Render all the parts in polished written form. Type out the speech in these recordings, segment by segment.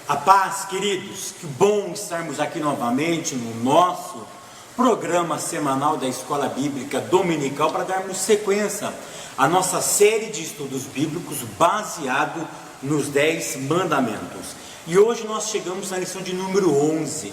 A paz, queridos, que bom estarmos aqui novamente no nosso programa semanal da Escola Bíblica Dominical para darmos sequência à nossa série de estudos bíblicos baseado nos 10 mandamentos. E hoje nós chegamos na lição de número 11.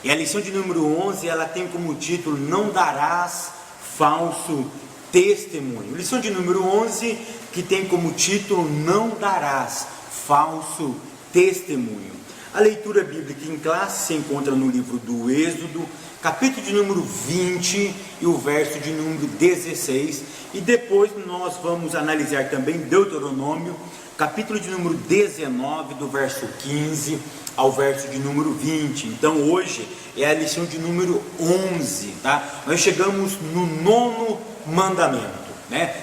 E a lição de número 11, ela tem como título: Não darás falso testemunho. Lição de número 11, que tem como título: Não darás falso testemunho. A leitura bíblica em classe se encontra no livro do Êxodo, capítulo de número 20 e o verso de número 16. E depois nós vamos analisar também Deuteronômio, capítulo de número 19, do verso 15 ao verso de número 20. Então hoje é a lição de número 11, tá? Nós chegamos no 9º mandamento.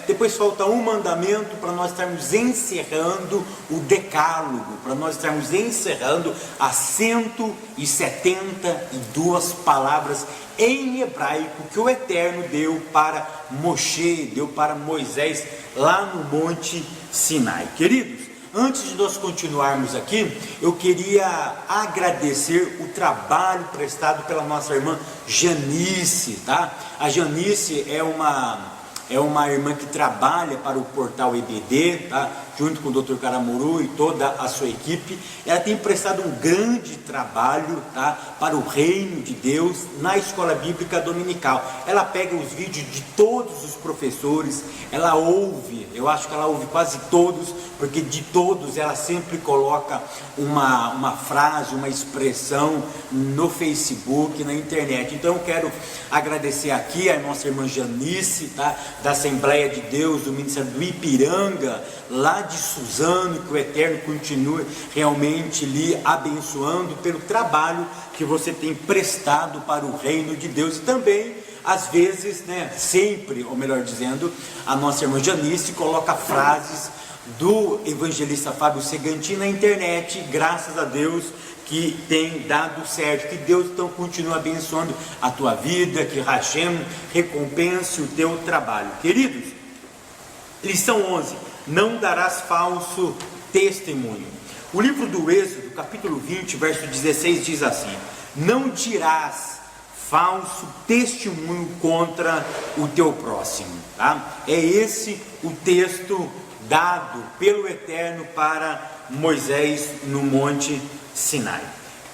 Depois falta um mandamento para nós estarmos encerrando o decálogo, para nós estarmos encerrando as 172 palavras em hebraico que o Eterno deu para Moshe, deu para Moisés lá no Monte Sinai. Queridos, antes de nós continuarmos aqui, eu queria agradecer o trabalho prestado pela nossa irmã Janice, tá? A Janice é uma irmã que trabalha para o portal EBD, tá? Junto com o Dr. Caramuru e toda a sua equipe. Ela tem prestado um grande trabalho, tá? Para o reino de Deus na Escola Bíblica Dominical. Ela pega os vídeos de todos os professores, ela ouve, eu acho que ela ouve quase todos, porque de todos ela sempre coloca uma frase, uma expressão no Facebook, na internet. Então eu quero agradecer aqui a nossa irmã Janice, tá? Da Assembleia de Deus, do Ministério do Ipiranga, lá de Suzano, que o Eterno continue realmente lhe abençoando pelo trabalho que você tem prestado para o reino de Deus. E também, às vezes, sempre, ou melhor dizendo, a nossa irmã Janice coloca frases do evangelista Fábio Segantin na internet, graças a Deus que tem dado certo. Que Deus então continue abençoando a tua vida, que Hashem recompense o teu trabalho. Queridos, lição 11: Não darás falso testemunho. O livro do Êxodo, capítulo 20, verso 16 diz assim: Não dirás falso testemunho contra o teu próximo, tá? É esse o texto dado pelo Eterno para Moisés no Monte Sinai.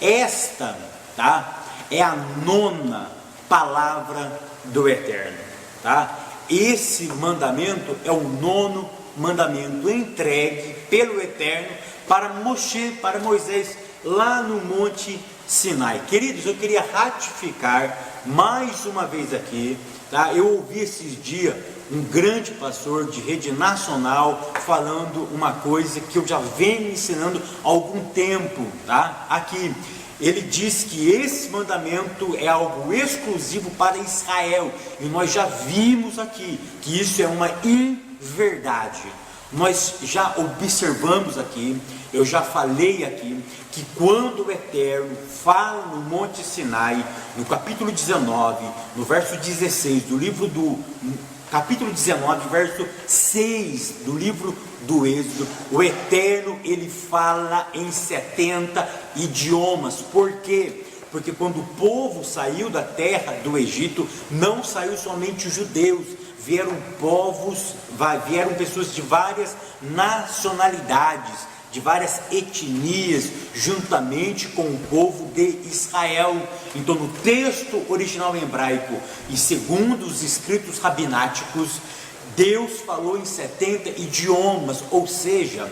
Esta, tá, é a 9ª palavra do Eterno, tá? Esse mandamento é o 9º mandamento entregue pelo Eterno para Moshe, para Moisés, lá no Monte Sinai. Queridos, eu queria ratificar mais uma vez aqui, tá? Eu ouvi esses dias um grande pastor de rede nacional falando uma coisa que eu já venho ensinando há algum tempo, tá? Aqui, ele diz que esse mandamento é algo exclusivo para Israel, e nós já vimos aqui que isso é uma inverdade. Nós já observamos aqui, eu já falei aqui, que quando o Eterno fala no Monte Sinai, no capítulo 19, no verso 16 do livro do capítulo 19, verso 6 do livro do Êxodo, o Eterno, ele fala em 70 idiomas. Por quê? Porque quando o povo saiu da terra do Egito, não saiu somente os judeus, vieram pessoas de várias nacionalidades, de várias etnias, juntamente com o povo de Israel. Então, no texto original em hebraico e segundo os escritos rabináticos, Deus falou em 70 idiomas, ou seja,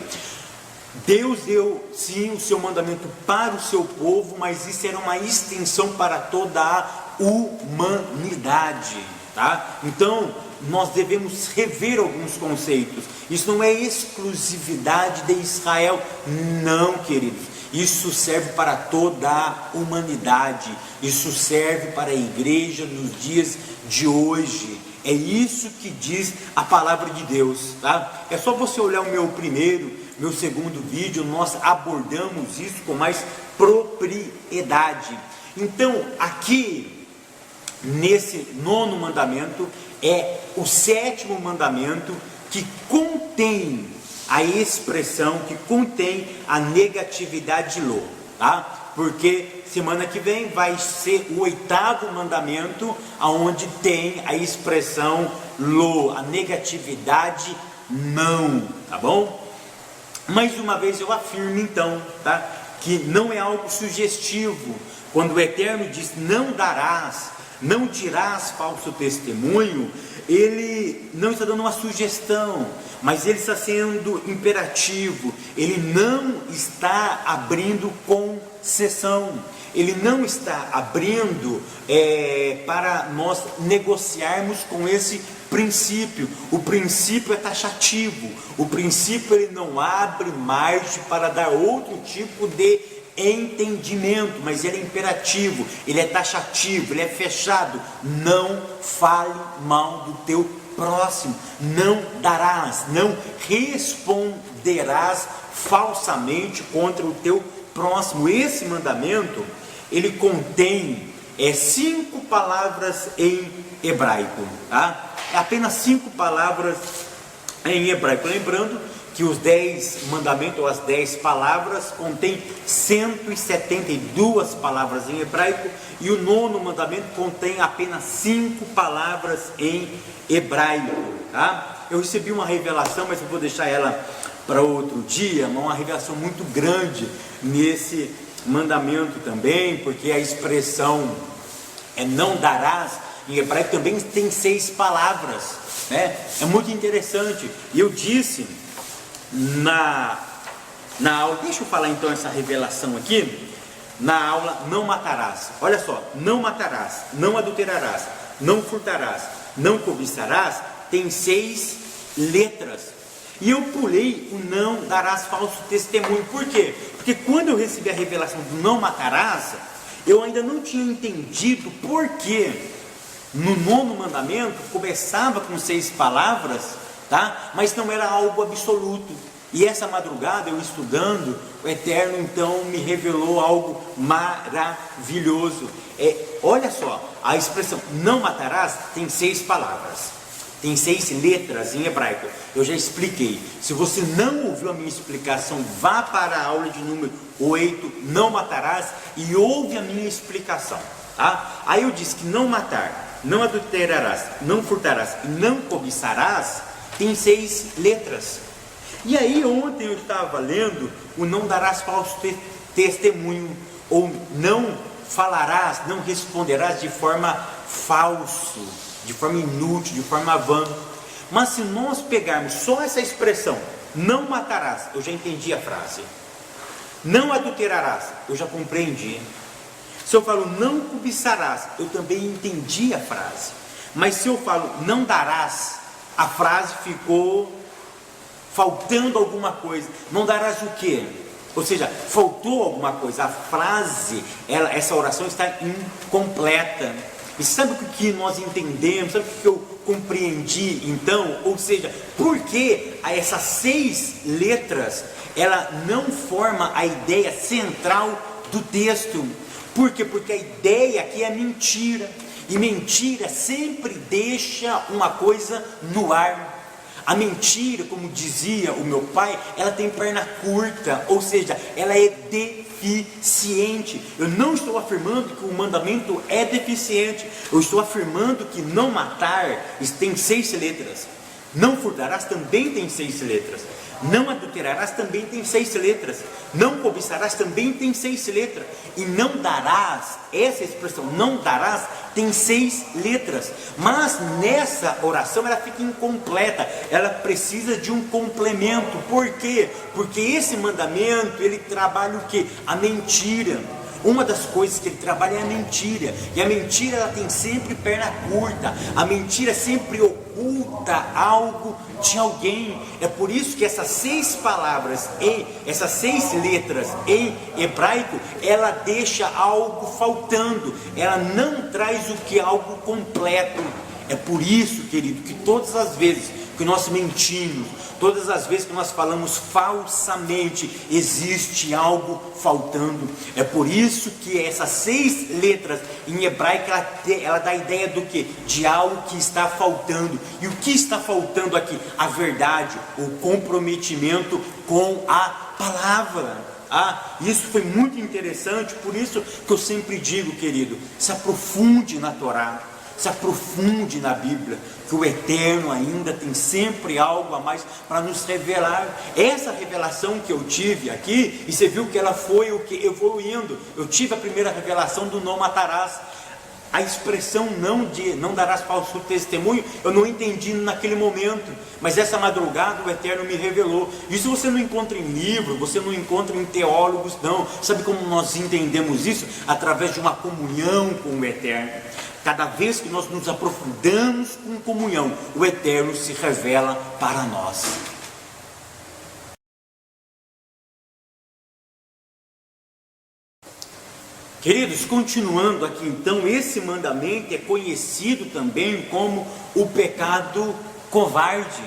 Deus deu sim o seu mandamento para o seu povo, mas isso era uma extensão para toda a humanidade, tá? Então, nós devemos rever alguns conceitos. Isso não é exclusividade de Israel, não, queridos. Isso serve para toda a humanidade. Isso serve para a igreja nos dias de hoje. É isso que diz a palavra de Deus, tá? É só você olhar o meu segundo vídeo, nós abordamos isso com mais propriedade. Então, aqui, nesse 9º mandamento, é o 7º mandamento que contém a expressão, que contém a negatividade de Ló. tá? Porque semana que vem vai ser o 8º mandamento, aonde tem a expressão lo, a negatividade não, tá bom? Mais uma vez eu afirmo então, tá? Que não é algo sugestivo, quando o Eterno diz não darás, não dirás falso testemunho, ele não está dando uma sugestão, mas ele está sendo imperativo, ele não está abrindo concessão, ele não está abrindo para nós negociarmos com esse princípio. O princípio é taxativo, o princípio ele não abre margem para dar outro tipo de entendimento, mas ele é imperativo, ele é taxativo, ele é fechado. Não fale mal do teu próximo, não darás, não responderás falsamente contra o teu próximo. Esse mandamento, ele contém 5 palavras em hebraico, tá? É apenas 5 palavras em hebraico, lembrando que os 10 mandamentos, ou as 10 palavras, contém 172 palavras em hebraico, e o 9º mandamento contém apenas 5 palavras em hebraico, tá? Eu recebi uma revelação, mas eu vou deixar ela para outro dia, uma revelação muito grande nesse mandamento também, porque a expressão não darás, em hebraico também tem 6 palavras, né? É muito interessante, e eu disse na aula, deixa eu falar então essa revelação aqui, na aula não matarás, olha só, não matarás, não adulterarás, não furtarás, não cobiçarás, tem 6 letras, e eu pulei o não darás falso testemunho. Por quê? Porque quando eu recebi a revelação do não matarás, eu ainda não tinha entendido por que no 9º mandamento começava com 6 palavras, tá? Mas não era algo absoluto. E essa madrugada, eu estudando, o Eterno então me revelou algo maravilhoso. Olha só, a expressão não matarás tem 6 palavras, tem 6 letras em hebraico. Eu já expliquei. Se você não ouviu a minha explicação, vá para a aula de número 8, não matarás, e ouve a minha explicação, tá? Aí eu disse que não matar, não adulterarás, não furtarás e não cobiçarás tem 6 letras. E aí ontem eu estava lendo o não darás falso testemunho, ou não falarás, não responderás de forma falsa, de forma inútil, de forma vã. Mas se nós pegarmos só essa expressão, não matarás, eu já entendi a frase. Não adulterarás, eu já compreendi. Se eu falo não cobiçarás, eu também entendi a frase. Mas se eu falo não darás, a frase ficou faltando alguma coisa. Não darás o quê? Ou seja, faltou alguma coisa. A frase, essa oração está incompleta. E sabe o que nós entendemos? Sabe o que eu compreendi então? Ou seja, por que essas 6 letras ela não forma a ideia central do texto? Por quê? Porque a ideia aqui é mentira. E mentira sempre deixa uma coisa no ar. A mentira, como dizia o meu pai, ela tem perna curta, ou seja, ela é deficiente. Eu não estou afirmando que o mandamento é deficiente, eu estou afirmando que não matar tem 6 letras, não furtarás também tem 6 letras, não adulterarás também tem 6 letras, não cobiçarás também tem 6 letras, e não darás, essa expressão não darás tem 6 letras, mas nessa oração ela fica incompleta, ela precisa de um complemento. Por quê? Porque esse mandamento ele trabalha o quê? A mentira. Uma das coisas que ele trabalha é a mentira, e a mentira ela tem sempre perna curta, a mentira sempre oculta algo de alguém. É por isso que essas 6 palavras, essas 6 letras em hebraico, ela deixa algo faltando, ela não traz o que? Algo completo. É por isso, querido, que todas as vezes que nós mentimos, todas as vezes que nós falamos falsamente, existe algo faltando. É por isso que essas 6 letras em hebraico, ela dá a ideia do que? De algo que está faltando. E o que está faltando aqui? A verdade, o comprometimento com a palavra. Isso foi muito interessante, por isso que eu sempre digo, querido, se aprofunde na Torá, se aprofunde na Bíblia, que o Eterno ainda tem sempre algo a mais para nos revelar. Essa revelação que eu tive aqui, e você viu que ela foi evoluindo. Eu tive a primeira revelação do não matarás. A expressão não darás falso testemunho, eu não entendi naquele momento, mas essa madrugada o Eterno me revelou. Isso você não encontra em livro, você não encontra em teólogos, não. Sabe como nós entendemos isso? Através de uma comunhão com o Eterno. Cada vez que nós nos aprofundamos com comunhão, o Eterno se revela para nós. Queridos, continuando aqui então, esse mandamento é conhecido também como o pecado covarde,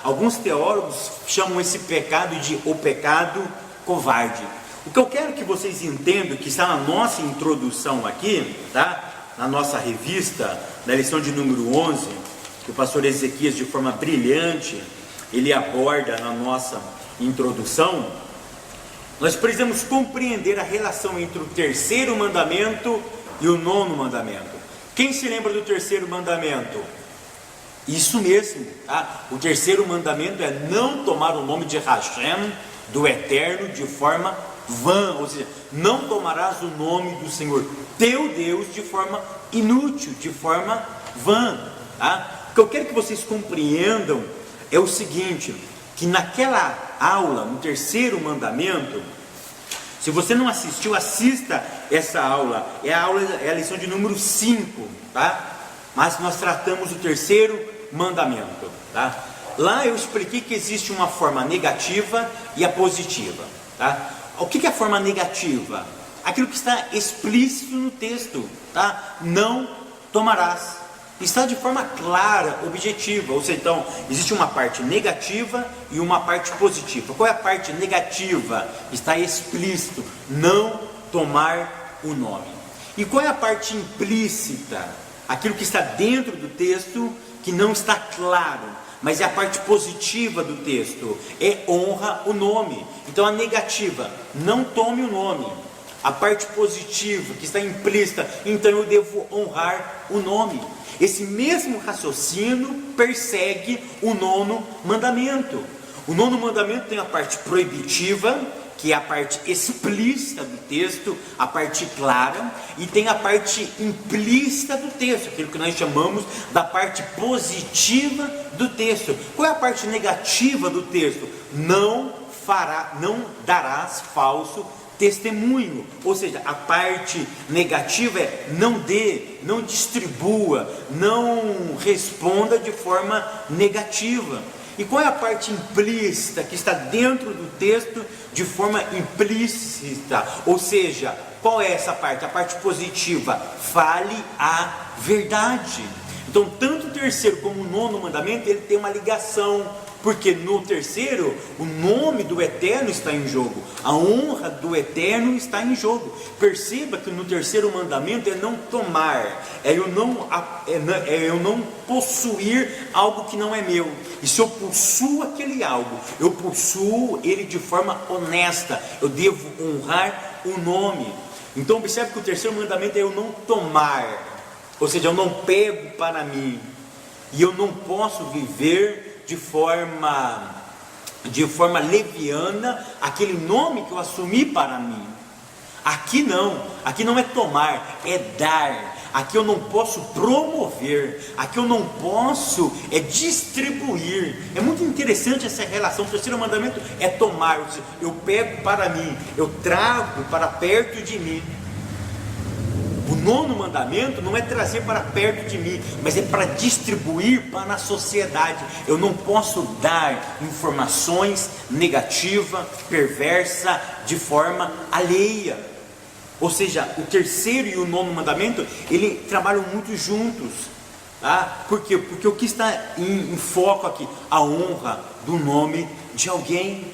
Alguns teólogos chamam esse pecado de o pecado covarde. O que eu quero que vocês entendam, que está na nossa introdução aqui, na nossa revista, na lição de número 11, que o pastor Ezequias, de forma brilhante, ele aborda na nossa introdução. Nós precisamos compreender a relação entre o terceiro mandamento e o nono mandamento. Quem se lembra do terceiro mandamento? Isso mesmo, O terceiro mandamento é não tomar o nome de Hashem, do Eterno, de forma vã, ou seja, não tomarás o nome do Senhor teu Deus de forma inútil, de forma vã. O que eu quero que vocês compreendam é o seguinte, que naquela aula, no terceiro mandamento, se você não assistiu, assista essa aula, é a lição de número 5, mas nós tratamos o terceiro mandamento, Lá eu expliquei que existe uma forma negativa e a positiva, O que é a forma negativa? Aquilo que está explícito no texto, Não tomarás. Está de forma clara, objetiva, ou seja, então, existe uma parte negativa e uma parte positiva. Qual é a parte negativa? Está explícito, não tomar o nome. E qual é a parte implícita? Aquilo que está dentro do texto, que não está claro, mas é a parte positiva do texto, honra o nome. Então a negativa, não tome o nome. A parte positiva, que está implícita, então eu devo honrar o nome. Esse mesmo raciocínio persegue o nono mandamento. O nono mandamento tem a parte proibitiva, que é a parte explícita do texto, a parte clara, e tem a parte implícita do texto, aquilo que nós chamamos da parte positiva do texto. Qual é a parte negativa do texto? Não darás falso testemunho, ou seja, a parte negativa é não distribua, não responda de forma negativa. E qual é a parte implícita que está dentro do texto de forma implícita? Ou seja, qual é essa parte? A parte positiva, fale a verdade. Então, tanto o terceiro como o nono mandamento, ele tem uma ligação, porque no terceiro, o nome do Eterno está em jogo, a honra do Eterno está em jogo. Perceba que no terceiro mandamento é não tomar, é eu não possuir algo que não é meu. E se eu possuo aquele algo, eu possuo ele de forma honesta, eu devo honrar o nome. Então observe que o terceiro mandamento é eu não tomar, ou seja, eu não pego para mim, e eu não posso viver de forma leviana aquele nome que eu assumi para mim. Aqui não é tomar, é dar. Aqui eu não posso promover, aqui eu não posso distribuir. É muito interessante essa relação. O terceiro mandamento é tomar, ou seja, eu pego para mim, eu trago para perto de mim. O nono mandamento não é trazer para perto de mim, mas é para distribuir para a sociedade. Eu não posso dar informações negativas, perversas, de forma alheia. Ou seja, o terceiro e o nono mandamento, ele trabalham muito juntos. Por quê? Porque o que está em foco aqui? A honra do nome de alguém.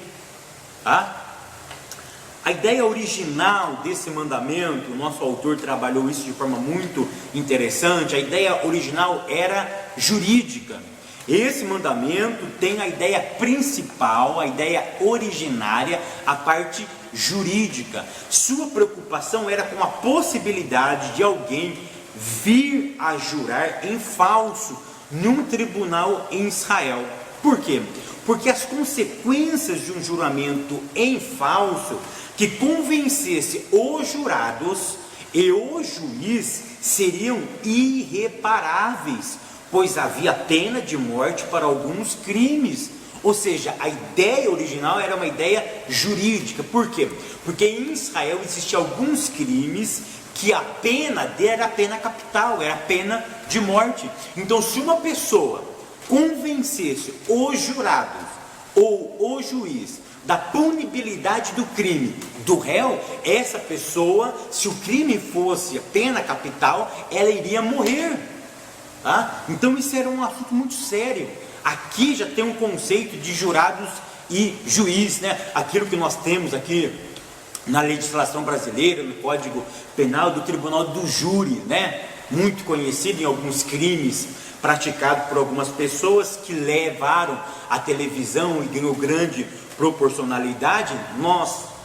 A ideia original desse mandamento, o nosso autor trabalhou isso de forma muito interessante. A ideia original era jurídica. Esse mandamento tem a ideia principal, a ideia originária, a parte jurídica. Sua preocupação era com a possibilidade de alguém vir a jurar em falso num tribunal em Israel. Por quê? Porque as consequências de um juramento em falso que convencesse os jurados e o juiz seriam irreparáveis, pois havia pena de morte para alguns crimes. Ou seja, a ideia original era uma ideia jurídica. Por quê? Porque em Israel existiam alguns crimes que a pena era a pena capital, era a pena de morte. Então, se uma pessoa convencesse os jurados ou o juiz da punibilidade do crime do réu, essa pessoa, se o crime fosse a pena capital, ela iria morrer. Tá? Então isso era um assunto muito sério. Aqui já tem um conceito de jurados e juiz, né? Aquilo que nós temos aqui na legislação brasileira, no Código Penal, do Tribunal do Júri, né? Muito conhecido em alguns crimes praticados por algumas pessoas que levaram a televisão e ganhou grande proporcionalidade.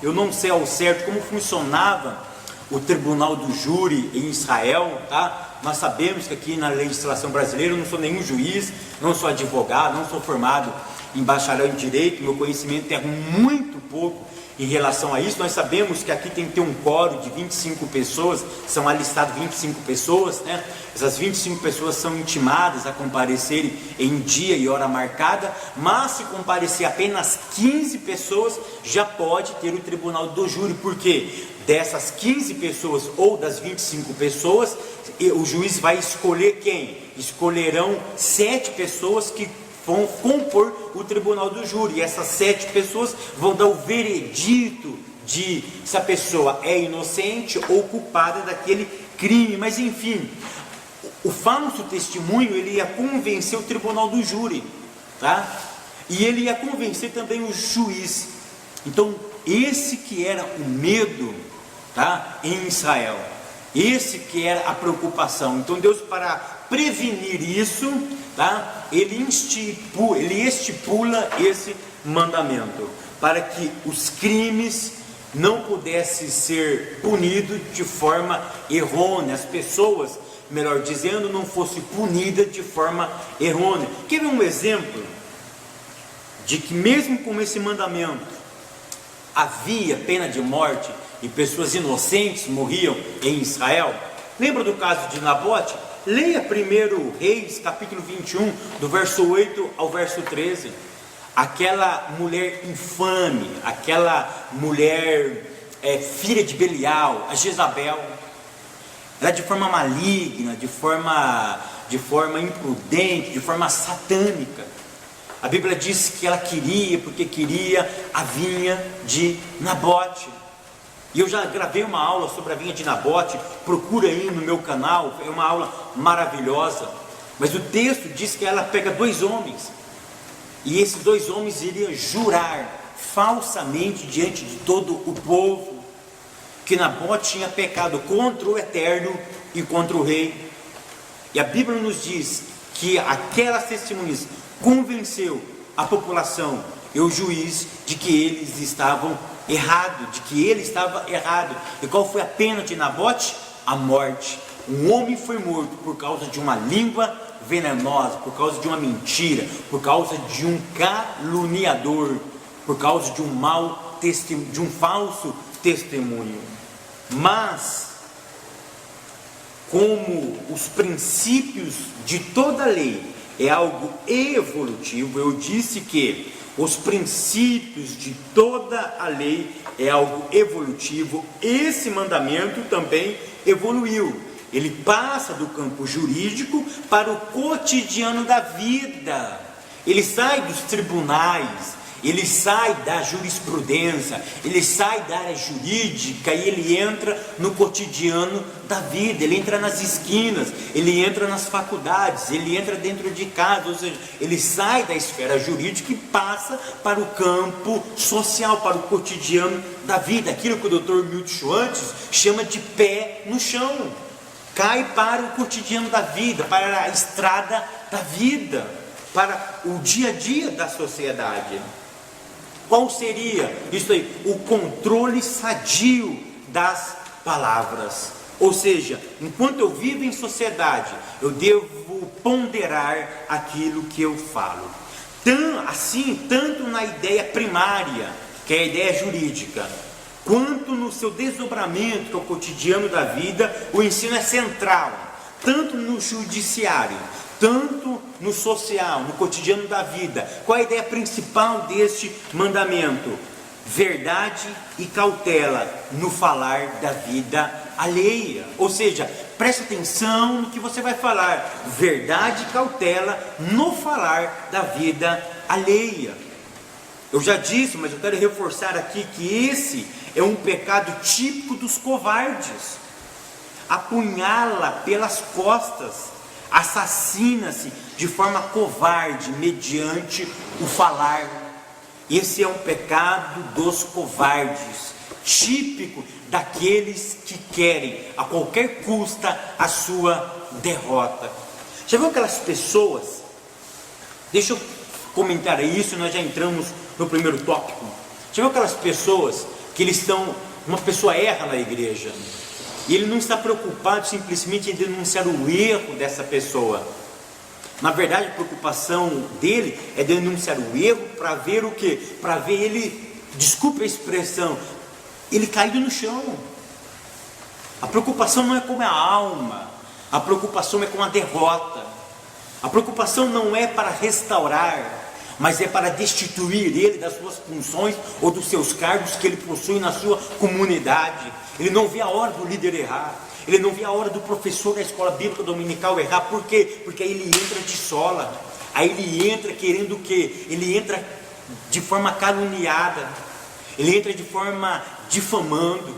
Eu não sei ao certo como funcionava o Tribunal do Júri em Israel, tá? Nós sabemos que aqui na legislação brasileira eu não sou nenhum juiz, não sou advogado, não sou formado em bacharel em Direito, meu conhecimento é muito pouco em relação a isso. Nós sabemos que aqui tem que ter um quórum de 25 pessoas, são alistadas 25 pessoas, né? Essas 25 pessoas são intimadas a comparecerem em dia e hora marcada, mas se comparecer apenas 15 pessoas, já pode ter o Tribunal do Júri, porque dessas 15 pessoas ou das 25 pessoas, o juiz vai escolher quem? Escolherão 7 pessoas que vão compor o Tribunal do Júri. E essas 7 pessoas vão dar o veredito de se a pessoa é inocente ou culpada daquele crime. Mas enfim, o falso testemunho, ele ia convencer o Tribunal do Júri, tá? E ele ia convencer também o juiz. Então esse que era o medo, tá? Em Israel, esse que era a preocupação. Então Deus, para prevenir isso, tá? Ele estipula esse mandamento, para que os crimes não pudessem ser punidos de forma errônea, as pessoas, melhor dizendo, não fossem punidas de forma errônea. Quer ver um exemplo de que mesmo com esse mandamento havia pena de morte e pessoas inocentes morriam em Israel? Lembra do caso de Nabote? Leia 1 Reis, capítulo 21, do verso 8 ao verso 13. Aquela mulher infame, aquela mulher filha de Belial, a Jezabel, ela de forma maligna, de forma imprudente, de forma satânica. A Bíblia diz que ela porque queria a vinha de Nabote. E eu já gravei uma aula sobre a vinha de Nabote, procura aí no meu canal, é uma aula maravilhosa. Mas o texto diz que ela pega 2 homens, e esses 2 homens iriam jurar falsamente diante de todo o povo que Nabote tinha pecado contra o Eterno e contra o rei. E a Bíblia nos diz que aquelas testemunhas convenceu a população e o juiz de que eles estavam errados, de que ele estava errado. E qual foi a pena de Nabote? A morte. Um homem foi morto por causa de uma língua venenosa, por causa de uma mentira, por causa de um caluniador, por causa de um falso testemunho. Mas, como os princípios de toda lei é algo evolutivo, eu disse que os princípios de toda a lei é algo evolutivo. Esse mandamento também evoluiu. Ele passa do campo jurídico para o cotidiano da vida. Ele sai dos tribunais, ele sai da jurisprudência, ele sai da área jurídica e ele entra no cotidiano da vida. Ele entra nas esquinas, ele entra nas faculdades, ele entra dentro de casa, ou seja, ele sai da esfera jurídica e passa para o campo social, para o cotidiano da vida. Aquilo que o Dr. Milton Schwantes chama de pé no chão. Cai para o cotidiano da vida, para a estrada da vida, para o dia a dia da sociedade. Qual seria isso aí? O controle sadio das palavras. Ou seja, enquanto eu vivo em sociedade, eu devo ponderar aquilo que eu falo. Tanto na ideia primária, que é a ideia jurídica, quanto no seu desdobramento, que é o cotidiano da vida, o ensino é central. Tanto no judiciário, tanto no social, no cotidiano da vida. Qual é a ideia principal deste mandamento? Verdade e cautela no falar da vida alheia. Ou seja, preste atenção no que você vai falar. Verdade e cautela no falar da vida alheia. Eu já disse, mas eu quero reforçar aqui que esse é um pecado típico dos covardes. Apunhala pelas costas, assassina-se de forma covarde mediante o falar. Esse é um pecado dos covardes, típico daqueles que querem a qualquer custa a sua derrota. Já viu aquelas pessoas? Deixa eu comentar isso, nós já entramos no primeiro tópico. Já viu aquelas pessoas que uma pessoa erra na igreja e ele não está preocupado simplesmente em denunciar o erro dessa pessoa. Na verdade, a preocupação dele é denunciar o erro para ver o quê? Para ver ele, desculpe a expressão, ele caído no chão. A preocupação não é com a alma, a preocupação é com a derrota. A preocupação não é para restaurar, mas é para destituir ele das suas funções ou dos seus cargos que ele possui na sua comunidade. Ele não vê a hora do líder errar. Ele não vê a hora do professor da escola bíblica dominical errar. Por quê? Porque aí ele entra de sola. Aí ele entra querendo o quê? Ele entra de forma caluniada. Ele entra de forma difamando.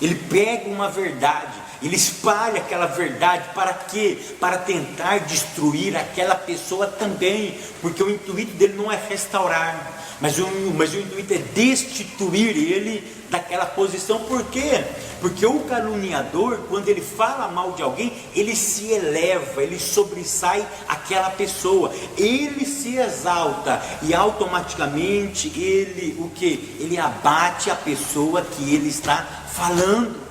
Ele pega uma verdade, ele espalha aquela verdade para quê? Para tentar destruir aquela pessoa também. Porque o intuito dele não é restaurar, mas o intuito é destituir ele daquela posição. Por quê? Porque o caluniador, quando ele fala mal de alguém, ele se eleva, ele sobressai aquela pessoa, ele se exalta e automaticamente ele abate a pessoa que ele está falando.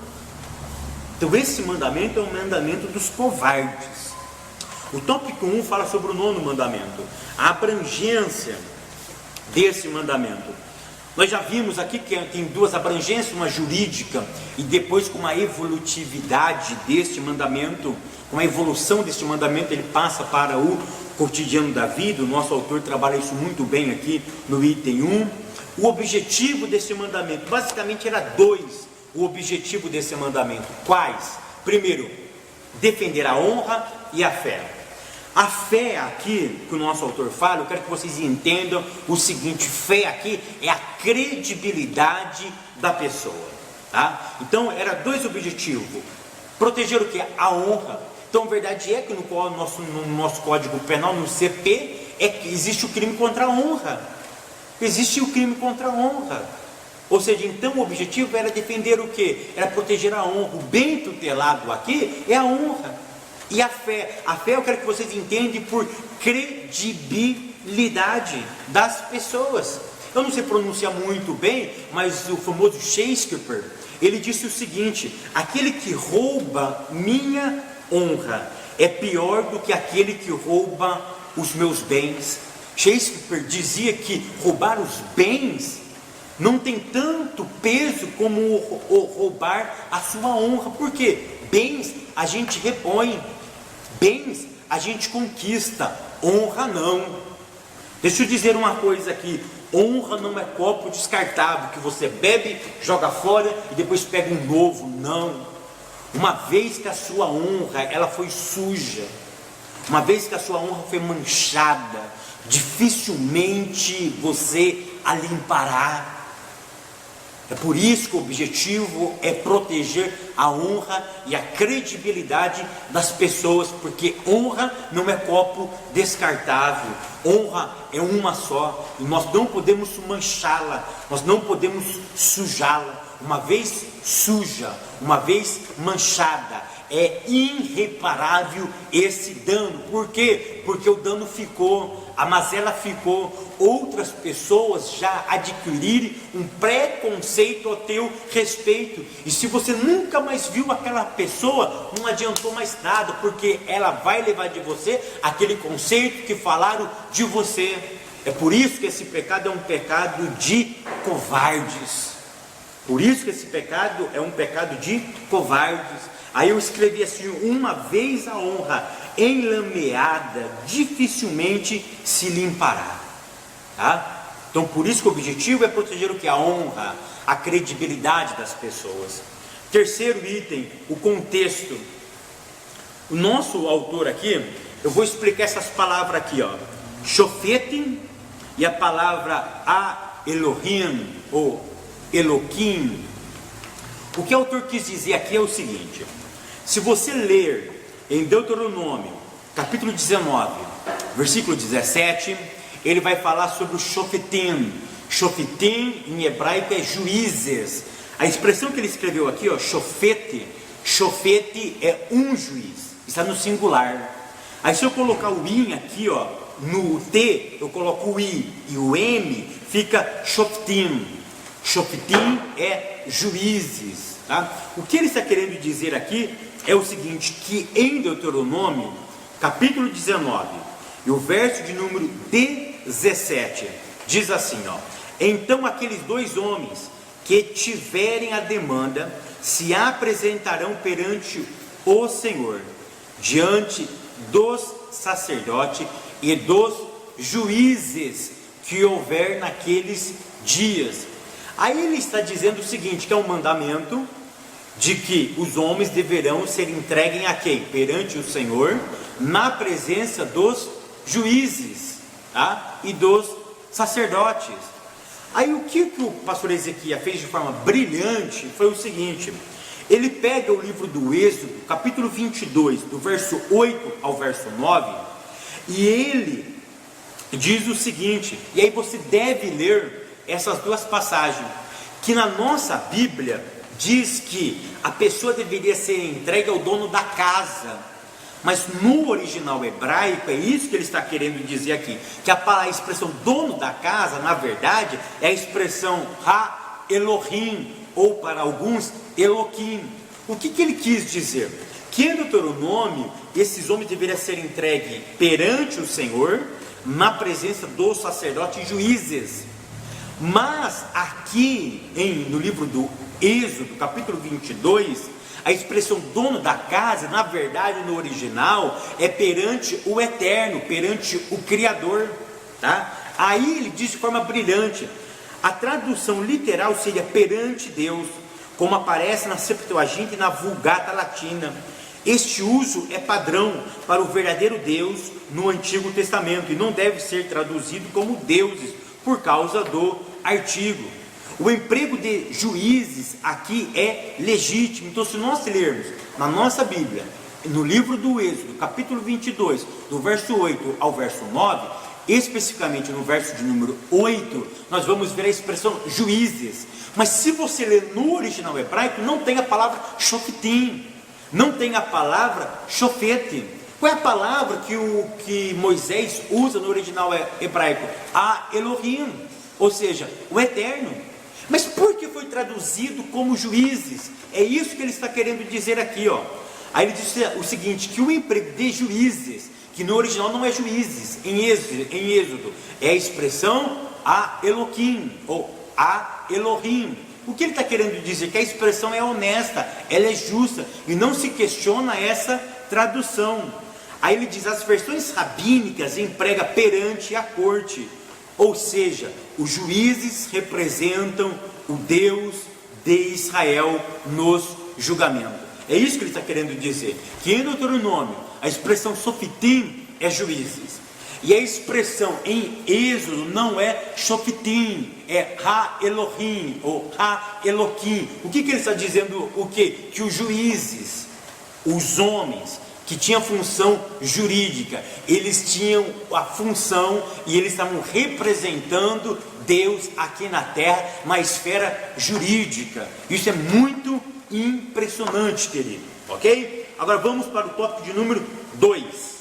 Então esse mandamento é o mandamento dos covardes. O tópico 1 fala sobre o 9º mandamento, a abrangência desse mandamento. Nós já vimos aqui que tem duas abrangências, uma jurídica e depois com uma evolutividade deste mandamento, com a evolução deste mandamento, ele passa para o cotidiano da vida. O nosso autor trabalha isso muito bem aqui no item 1. O objetivo desse mandamento, basicamente era dois, o objetivo desse mandamento. Quais? Primeiro, defender a honra e a fé. A fé aqui, que o nosso autor fala, eu quero que vocês entendam o seguinte: fé aqui é a credibilidade da pessoa, tá? Então, era dois objetivos: proteger o que? A honra. Então, a verdade é que no nosso Código Penal, no CP, existe o crime contra a honra. Existe o crime contra a honra. Ou seja, então o objetivo era defender o que? Era proteger a honra. O bem tutelado aqui é a honra. E a fé eu quero que vocês entendam por credibilidade das pessoas. Eu não sei pronunciar muito bem, mas o famoso Shakespeare, ele disse o seguinte: aquele que rouba minha honra é pior do que aquele que rouba os meus bens. Shakespeare dizia que roubar os bens não tem tanto peso como roubar a sua honra. Por quê? Bens a gente repõe, bens a gente conquista, honra não. Deixa eu dizer uma coisa aqui: honra não é copo descartável que você bebe, joga fora e depois pega um novo. Não. Uma vez que a sua honra ela foi suja, uma vez que a sua honra foi manchada, dificilmente você a limpará. É por isso que o objetivo é proteger a honra e a credibilidade das pessoas, porque honra não é copo descartável, honra é uma só, e nós não podemos manchá-la, nós não podemos sujá-la. Uma vez suja, uma vez manchada, é irreparável esse dano. Por quê? Porque o dano ficou. mas ela ficou. Outras pessoas já adquiriram um preconceito ao teu respeito. E se você nunca mais viu aquela pessoa, não adiantou mais nada, porque ela vai levar de você aquele conceito que falaram de você. É por isso que esse pecado é um pecado de covardes. Por isso que esse pecado é um pecado de covardes. Aí eu escrevi assim: uma vez a honra enlameada dificilmente se limpará. Tá? Então por isso que o objetivo é proteger o que? A honra, a credibilidade das pessoas. Terceiro item, o contexto. O nosso autor aqui, eu vou explicar essas palavras aqui, ó. Shofetim e a palavra Elohim ou Eloquim. O que o autor quis dizer aqui é o seguinte: se você ler em Deuteronômio capítulo 19, versículo 17, ele vai falar sobre o Shofetim. Shofetim em hebraico é juízes. A expressão que ele escreveu aqui, ó, Shofete é um juiz, está no singular. Aí se eu colocar o in aqui, ó, no T, eu coloco o I e o M, fica Shoftim. Shoftim é juízes, tá? O que ele está querendo dizer aqui é o seguinte: que em Deuteronômio capítulo 19 e o verso de número 17 diz assim, ó: então aqueles dois homens que tiverem a demanda se apresentarão perante o Senhor, diante dos sacerdotes e dos juízes que houver naqueles dias. Aí ele está dizendo o seguinte, que é um mandamento de que os homens deverão ser entregues a quem? Perante o Senhor, na presença dos juízes, tá? E dos sacerdotes. Aí o que o pastor Ezequiel fez de forma brilhante foi o seguinte: ele pega o livro do Êxodo, capítulo 22, do verso 8 ao verso 9, e ele diz o seguinte, e aí você deve ler essas duas passagens, que na nossa Bíblia diz que a pessoa deveria ser entregue ao dono da casa, mas no original hebraico é isso que ele está querendo dizer aqui, que a expressão dono da casa, na verdade, é a expressão Ha-Elohim, ou para alguns, Eloquim. O que ele quis dizer? Que em Deuteronômio, esses homens deveriam ser entregues perante o Senhor, na presença dos sacerdotes e juízes. Mas aqui no livro do Êxodo, capítulo 22, a expressão dono da casa, na verdade no original, é perante o Eterno, perante o Criador, tá? Aí ele diz de forma brilhante, a tradução literal seria perante Deus, como aparece na Septuaginta e na Vulgata Latina. Este uso é padrão para o verdadeiro Deus no Antigo Testamento, e não deve ser traduzido como deuses, por causa do artigo. O emprego de juízes aqui é legítimo. Então se nós lermos na nossa Bíblia, no livro do Êxodo, capítulo 22, do verso 8 ao verso 9, especificamente no verso de número 8, nós vamos ver a expressão juízes. Mas se você ler no original hebraico, não tem a palavra shoftim, não tem a palavra shofete. Qual é a palavra que Moisés usa no original hebraico? A Elohim, ou seja, o Eterno. Mas por que foi traduzido como juízes? É isso que ele está querendo dizer aqui, ó. Aí ele diz o seguinte, que o emprego de juízes, que no original não é juízes, em Êxodo, é a expressão a Eloquim, ou a Elohim. O que ele está querendo dizer? Que a expressão é honesta, ela é justa, e não se questiona essa tradução. Aí ele diz, as versões rabínicas emprega perante a corte, ou seja, os juízes representam o Deus de Israel nos julgamentos. É isso que ele está querendo dizer, que em Deuteronômio a expressão Shoftim é juízes, e a expressão em Êxodo não é Shoftim, é Ha-Elohim ou Ha-Eloquim. O que ele está dizendo? O quê? Que os juízes, os homens que tinham função jurídica, eles tinham a função e eles estavam representando Deus aqui na terra, na esfera jurídica. Isso é muito impressionante, querido, ok? Agora vamos para o tópico de número 2.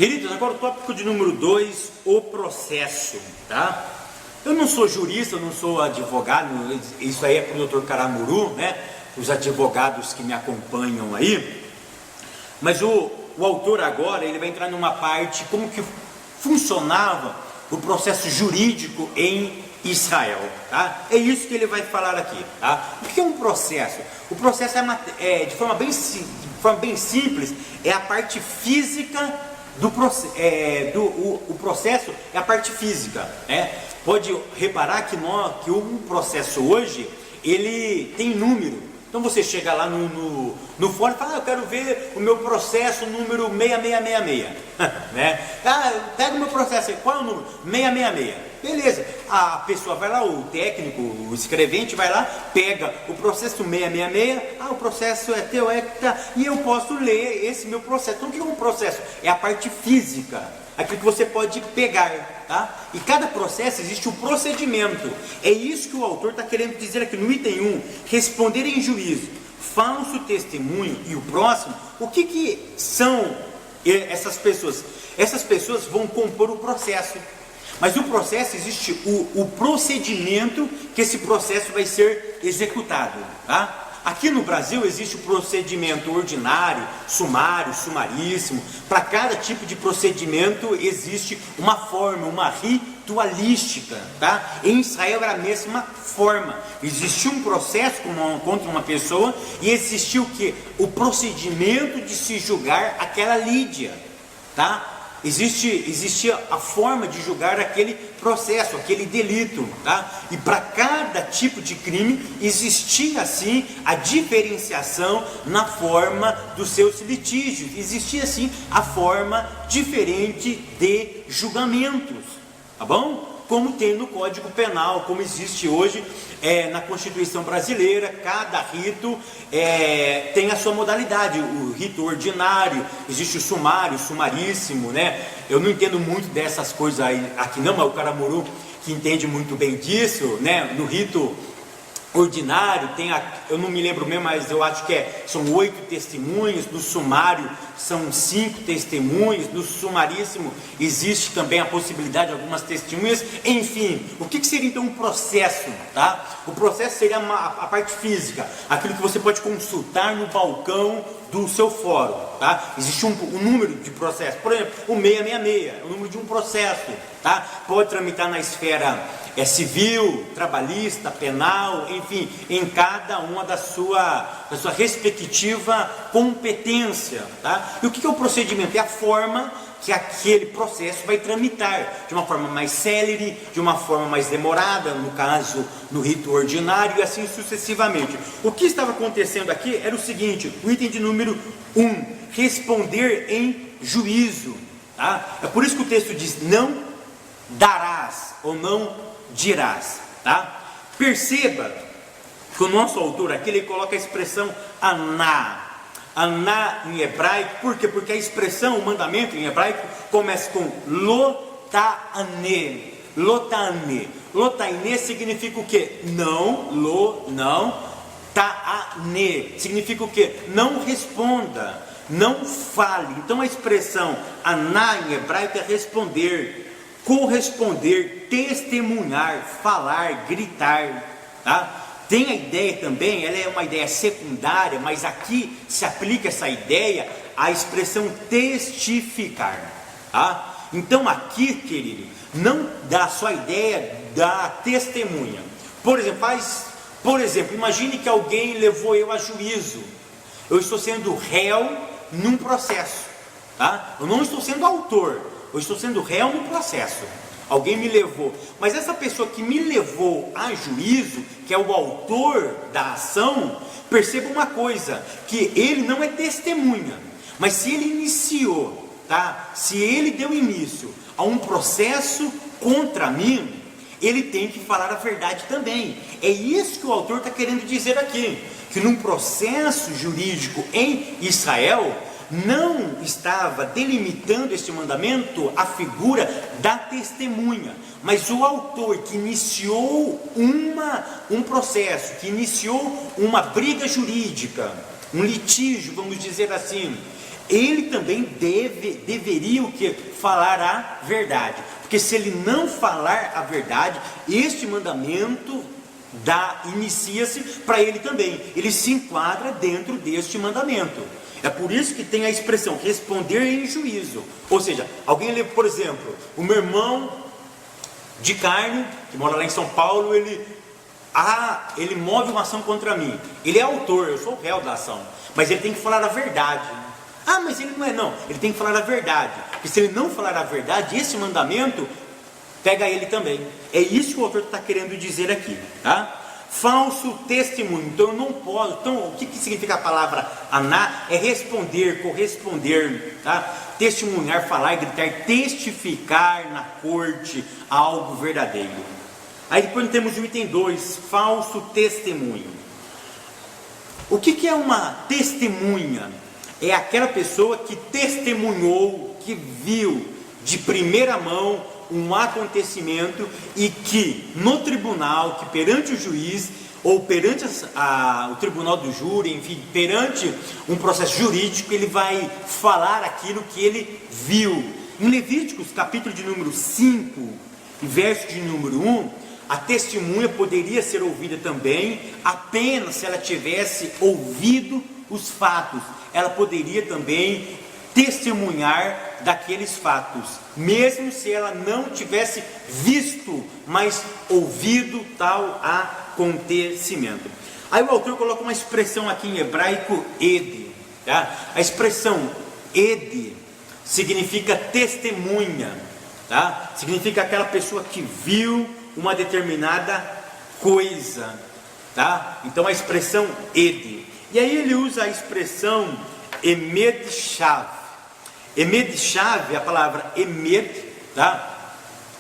Queridos, agora o tópico de número 2, o processo, tá? Eu não sou jurista, eu não sou advogado, isso aí é para o doutor Caramuru, né? Os advogados que me acompanham aí. Mas o autor agora, ele vai entrar numa parte como que funcionava o processo jurídico em Israel, tá? É isso que ele vai falar aqui, tá? O que é um processo? O processo de forma bem simples, é a parte física do processo, o processo é a parte física, né? Pode reparar que um processo hoje, ele tem número. Então você chega lá no fórum e fala, eu quero ver o meu processo número 6666, né? Pega o meu processo aí, qual é o número? 666. Beleza, a pessoa vai lá, o técnico, o escrevente vai lá, pega o processo 666, o processo é teu, e eu posso ler esse meu processo. Então o que é um processo? É a parte física, aquilo que você pode pegar, tá? E cada processo existe um procedimento. É isso que o autor está querendo dizer aqui no item 1, responder em juízo, falso testemunho e o próximo. O que são essas pessoas? Essas pessoas vão compor o processo. Mas o processo, existe o procedimento que esse processo vai ser executado, tá? Aqui no Brasil existe o procedimento ordinário, sumário, sumaríssimo. Para cada tipo de procedimento existe uma forma, uma ritualística, tá? Em Israel era a mesma forma. Existia um processo contra uma pessoa e existia o quê? O procedimento de se julgar aquela lídia, tá? Existia a forma de julgar aquele processo, aquele delito, tá? E para cada tipo de crime existia assim a diferenciação na forma dos seus litígios, existia assim a forma diferente de julgamentos, tá bom? Como tem no Código Penal, como existe hoje na Constituição Brasileira. Cada rito tem a sua modalidade. O rito ordinário, existe o sumário, o sumaríssimo, né? Eu não entendo muito dessas coisas aí, aqui não, mas o Caramuru que entende muito bem disso, né? No rito ordinário eu não me lembro mesmo, mas eu acho que são 8 testemunhas. No sumário são 5 testemunhas. No sumaríssimo existe também a possibilidade de algumas testemunhas. Enfim, o que seria então um processo, tá? O processo seria a parte física, aquilo que você pode consultar no balcão do seu fórum, tá? Existe um número de processos, por exemplo, o 666 é o número de um processo, tá? Pode tramitar na esfera civil, trabalhista, penal, enfim, em cada uma da sua respectiva competência, tá? E o que é o procedimento? É a forma que aquele processo vai tramitar, de uma forma mais célere, de uma forma mais demorada, no caso, no rito ordinário, e assim sucessivamente. O que estava acontecendo aqui era o seguinte, o item de número 1, responder em juízo, tá? É por isso que o texto diz, não darás, ou não dirás, tá? Perceba que o nosso autor aqui, ele coloca a expressão aná em hebraico. Por quê? Porque a expressão, o mandamento em hebraico começa com lotane. Lotane significa o quê? Não, taane significa o quê? Não responda, não fale. Então a expressão aná em hebraico é responder, corresponder, testemunhar, falar, gritar, tá? Tem a ideia também, ela é uma ideia secundária, mas aqui se aplica essa ideia à expressão testificar, tá? Então aqui, querido, não dá só a ideia da testemunha. Por exemplo, imagine que alguém levou eu a juízo. Eu estou sendo réu num processo, tá? Eu não estou sendo autor, eu estou sendo réu no processo. Alguém me levou, mas essa pessoa que me levou a juízo, que é o autor da ação, perceba uma coisa, que ele não é testemunha, mas se ele iniciou, tá? Se ele deu início a um processo contra mim, ele tem que falar a verdade também. É isso que o autor está querendo dizer aqui, que num processo jurídico em Israel, não estava delimitando este mandamento a figura da testemunha, mas o autor que iniciou um processo, que iniciou uma briga jurídica, um litígio, vamos dizer assim, ele também deveria o que? Falar a verdade. Porque se ele não falar a verdade, este mandamento inicia-se para ele também. Ele se enquadra dentro deste mandamento. É por isso que tem a expressão responder em juízo. Ou seja, alguém lê, por exemplo, o meu irmão de carne, que mora lá em São Paulo, ele move uma ação contra mim. Ele é autor, eu sou o réu da ação. Mas ele tem que falar a verdade. Ah, mas ele não é, não. Ele tem que falar a verdade. Porque se ele não falar a verdade, esse mandamento pega ele também. É isso que o autor está querendo dizer aqui, tá? Falso testemunho. Então eu não posso. Então o que significa a palavra aná? É responder, corresponder, tá? Testemunhar, falar, gritar, testificar na corte algo verdadeiro. Aí depois temos o item 2, falso testemunho. O que é uma testemunha? É aquela pessoa que testemunhou, que viu de primeira mão um acontecimento e que no tribunal, que perante o juiz ou perante o tribunal do júri, enfim, perante um processo jurídico, ele vai falar aquilo que ele viu. Em Levíticos, capítulo de número 5, verso de número 1, a testemunha poderia ser ouvida também apenas se ela tivesse ouvido os fatos. Ela poderia também testemunhar daqueles fatos, mesmo se ela não tivesse visto, mas ouvido tal acontecimento. Aí o autor coloca uma expressão aqui em hebraico, ed, tá? A expressão ed significa testemunha, tá? Significa aquela pessoa que viu uma determinada coisa, tá? Então a expressão ed. E aí ele usa a expressão emed shav. Emed chave, a palavra emed, tá?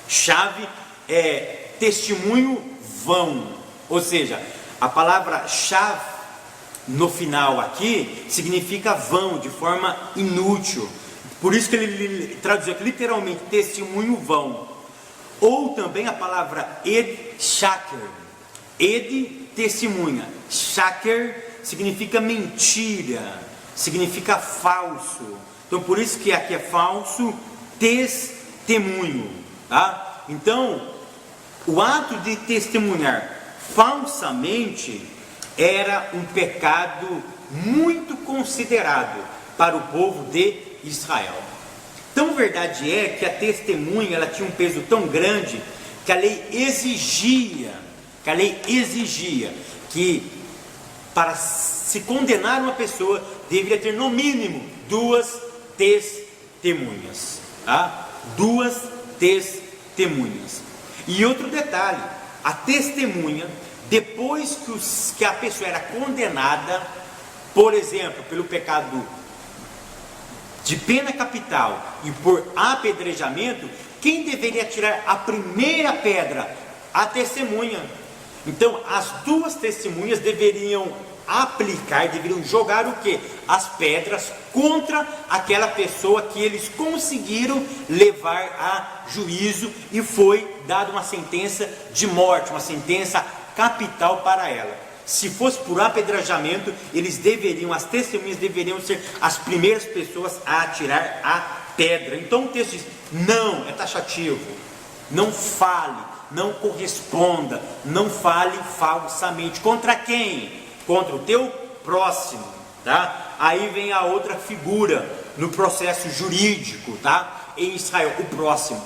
Chave é testemunho vão, ou seja, a palavra chave no final aqui significa vão, de forma inútil. Por isso que ele traduziu aqui literalmente testemunho vão. Ou também a palavra ed shaker. Ed testemunha, shaker significa mentira, significa falso. Então por isso que aqui é falso testemunho, tá? Então o ato de testemunhar falsamente era um pecado muito considerado para o povo de Israel. Então verdade é que a testemunha ela tinha um peso tão grande que a lei exigia que para se condenar uma pessoa deveria ter no mínimo 2 testemunhas, tá? 2 testemunhas. E outro detalhe, a testemunha, depois que a pessoa era condenada, por exemplo, pelo pecado de pena capital e por apedrejamento, quem deveria tirar a primeira pedra? A testemunha. Então as 2 testemunhas deveriam jogar o que? As pedras contra aquela pessoa que eles conseguiram levar a juízo e foi dada uma sentença de morte, uma sentença capital para ela. Se fosse por apedrejamento, as testemunhas deveriam ser as primeiras pessoas a atirar a pedra. Então o texto diz, não, é taxativo, não fale, não corresponda, não fale falsamente. Contra quem? Contra o teu próximo, tá? Aí vem a outra figura no processo jurídico, tá? Em Israel, o próximo.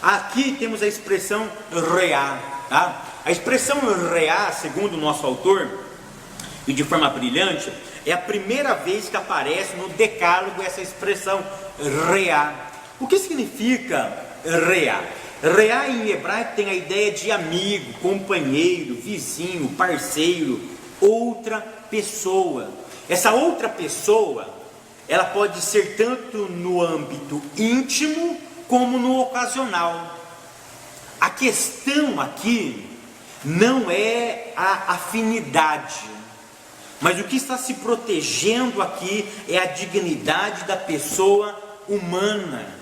Aqui temos a expressão reá, tá? A expressão reá, segundo o nosso autor, e de forma brilhante, é a primeira vez que aparece no decálogo essa expressão reá. O que significa reá? Reá em hebraico tem a ideia de amigo, companheiro, vizinho, parceiro, outra pessoa. Essa outra pessoa, ela pode ser tanto no âmbito íntimo como no ocasional. A questão aqui não é a afinidade, mas o que está se protegendo aqui é a dignidade da pessoa humana.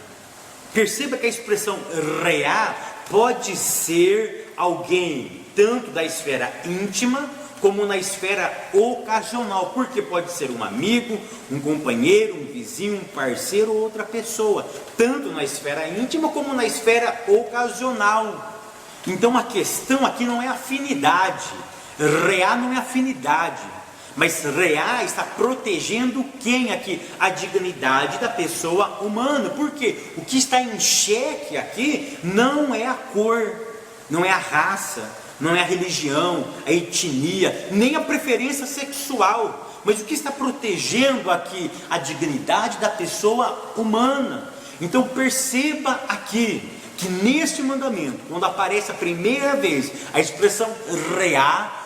Perceba que a expressão reá pode ser alguém tanto da esfera íntima como na esfera ocasional, porque pode ser um amigo, um companheiro, um vizinho, um parceiro ou outra pessoa, tanto na esfera íntima como na esfera ocasional. Então a questão aqui não é afinidade, reá não é afinidade, mas reá está protegendo quem aqui? A dignidade da pessoa humana. Porque o que está em xeque aqui não é a cor, não é a raça, não é a religião, a etnia, nem a preferência sexual, mas o que está protegendo aqui? A dignidade da pessoa humana. Então perceba aqui que neste mandamento, quando aparece a primeira vez a expressão reá,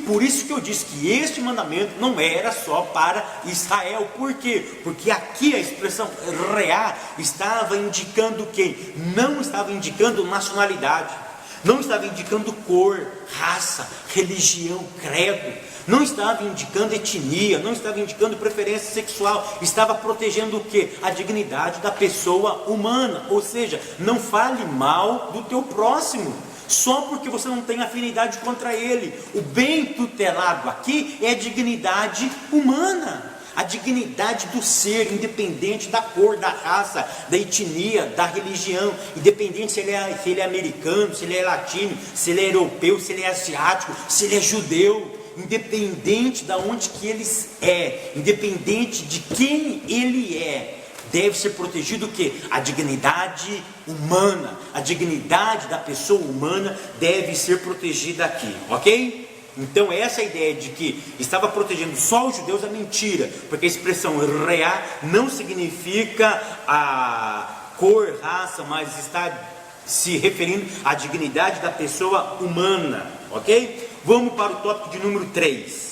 por isso que eu disse que este mandamento não era só para Israel. Por quê? Porque aqui a expressão reá estava indicando quem? Não estava indicando nacionalidade, não estava indicando cor, raça, religião, credo, não estava indicando etnia, não estava indicando preferência sexual, estava protegendo o quê? A dignidade da pessoa humana. Ou seja, não fale mal do teu próximo só porque você não tem afinidade contra ele. O bem tutelado aqui é a dignidade humana, a dignidade do ser, independente da cor, da raça, da etnia, da religião, independente se ele é americano, se ele é latino, se ele é europeu, se ele é asiático, se ele é judeu, independente de onde que ele é, independente de quem ele é, deve ser protegido o quê? A dignidade humana, a dignidade da pessoa humana deve ser protegida aqui, ok? Então essa ideia de que estava protegendo só os judeus é mentira, porque a expressão reá não significa a cor, raça, mas está se referindo à dignidade da pessoa humana, ok? Vamos para o tópico de número 3.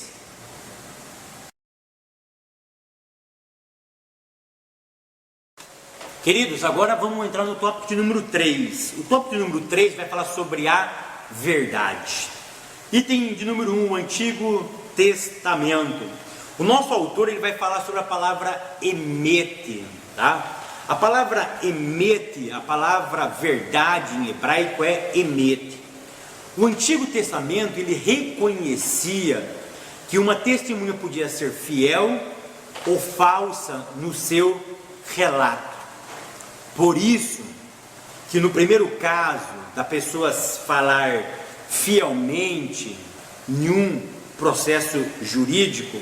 Queridos, agora vamos entrar no tópico de número 3. O tópico de número 3 vai falar sobre a verdade. Item de número 1, o Antigo Testamento. O nosso autor ele vai falar sobre a palavra emet, tá? A palavra emet, a palavra verdade em hebraico é emet. O Antigo Testamento ele reconhecia que uma testemunha podia ser fiel ou falsa no seu relato. Por isso que no primeiro caso da pessoa falar fielmente em um processo jurídico,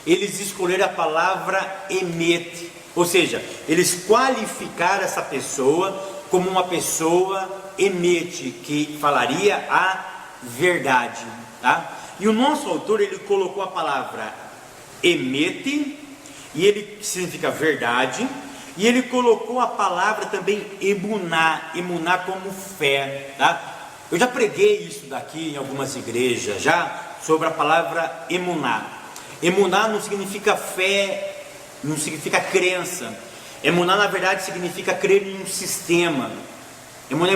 eles escolheram a palavra emet, ou seja, eles qualificaram essa pessoa como uma pessoa emet, que falaria a verdade, tá? E o nosso autor ele colocou a palavra emet, e ele significa verdade, e ele colocou a palavra também emuná, emuná como fé, tá? Eu já preguei isso daqui em algumas igrejas, já, sobre a palavra emuná. Emuná não significa fé, não significa crença. Emuná, na verdade, significa crer em um sistema. Emuná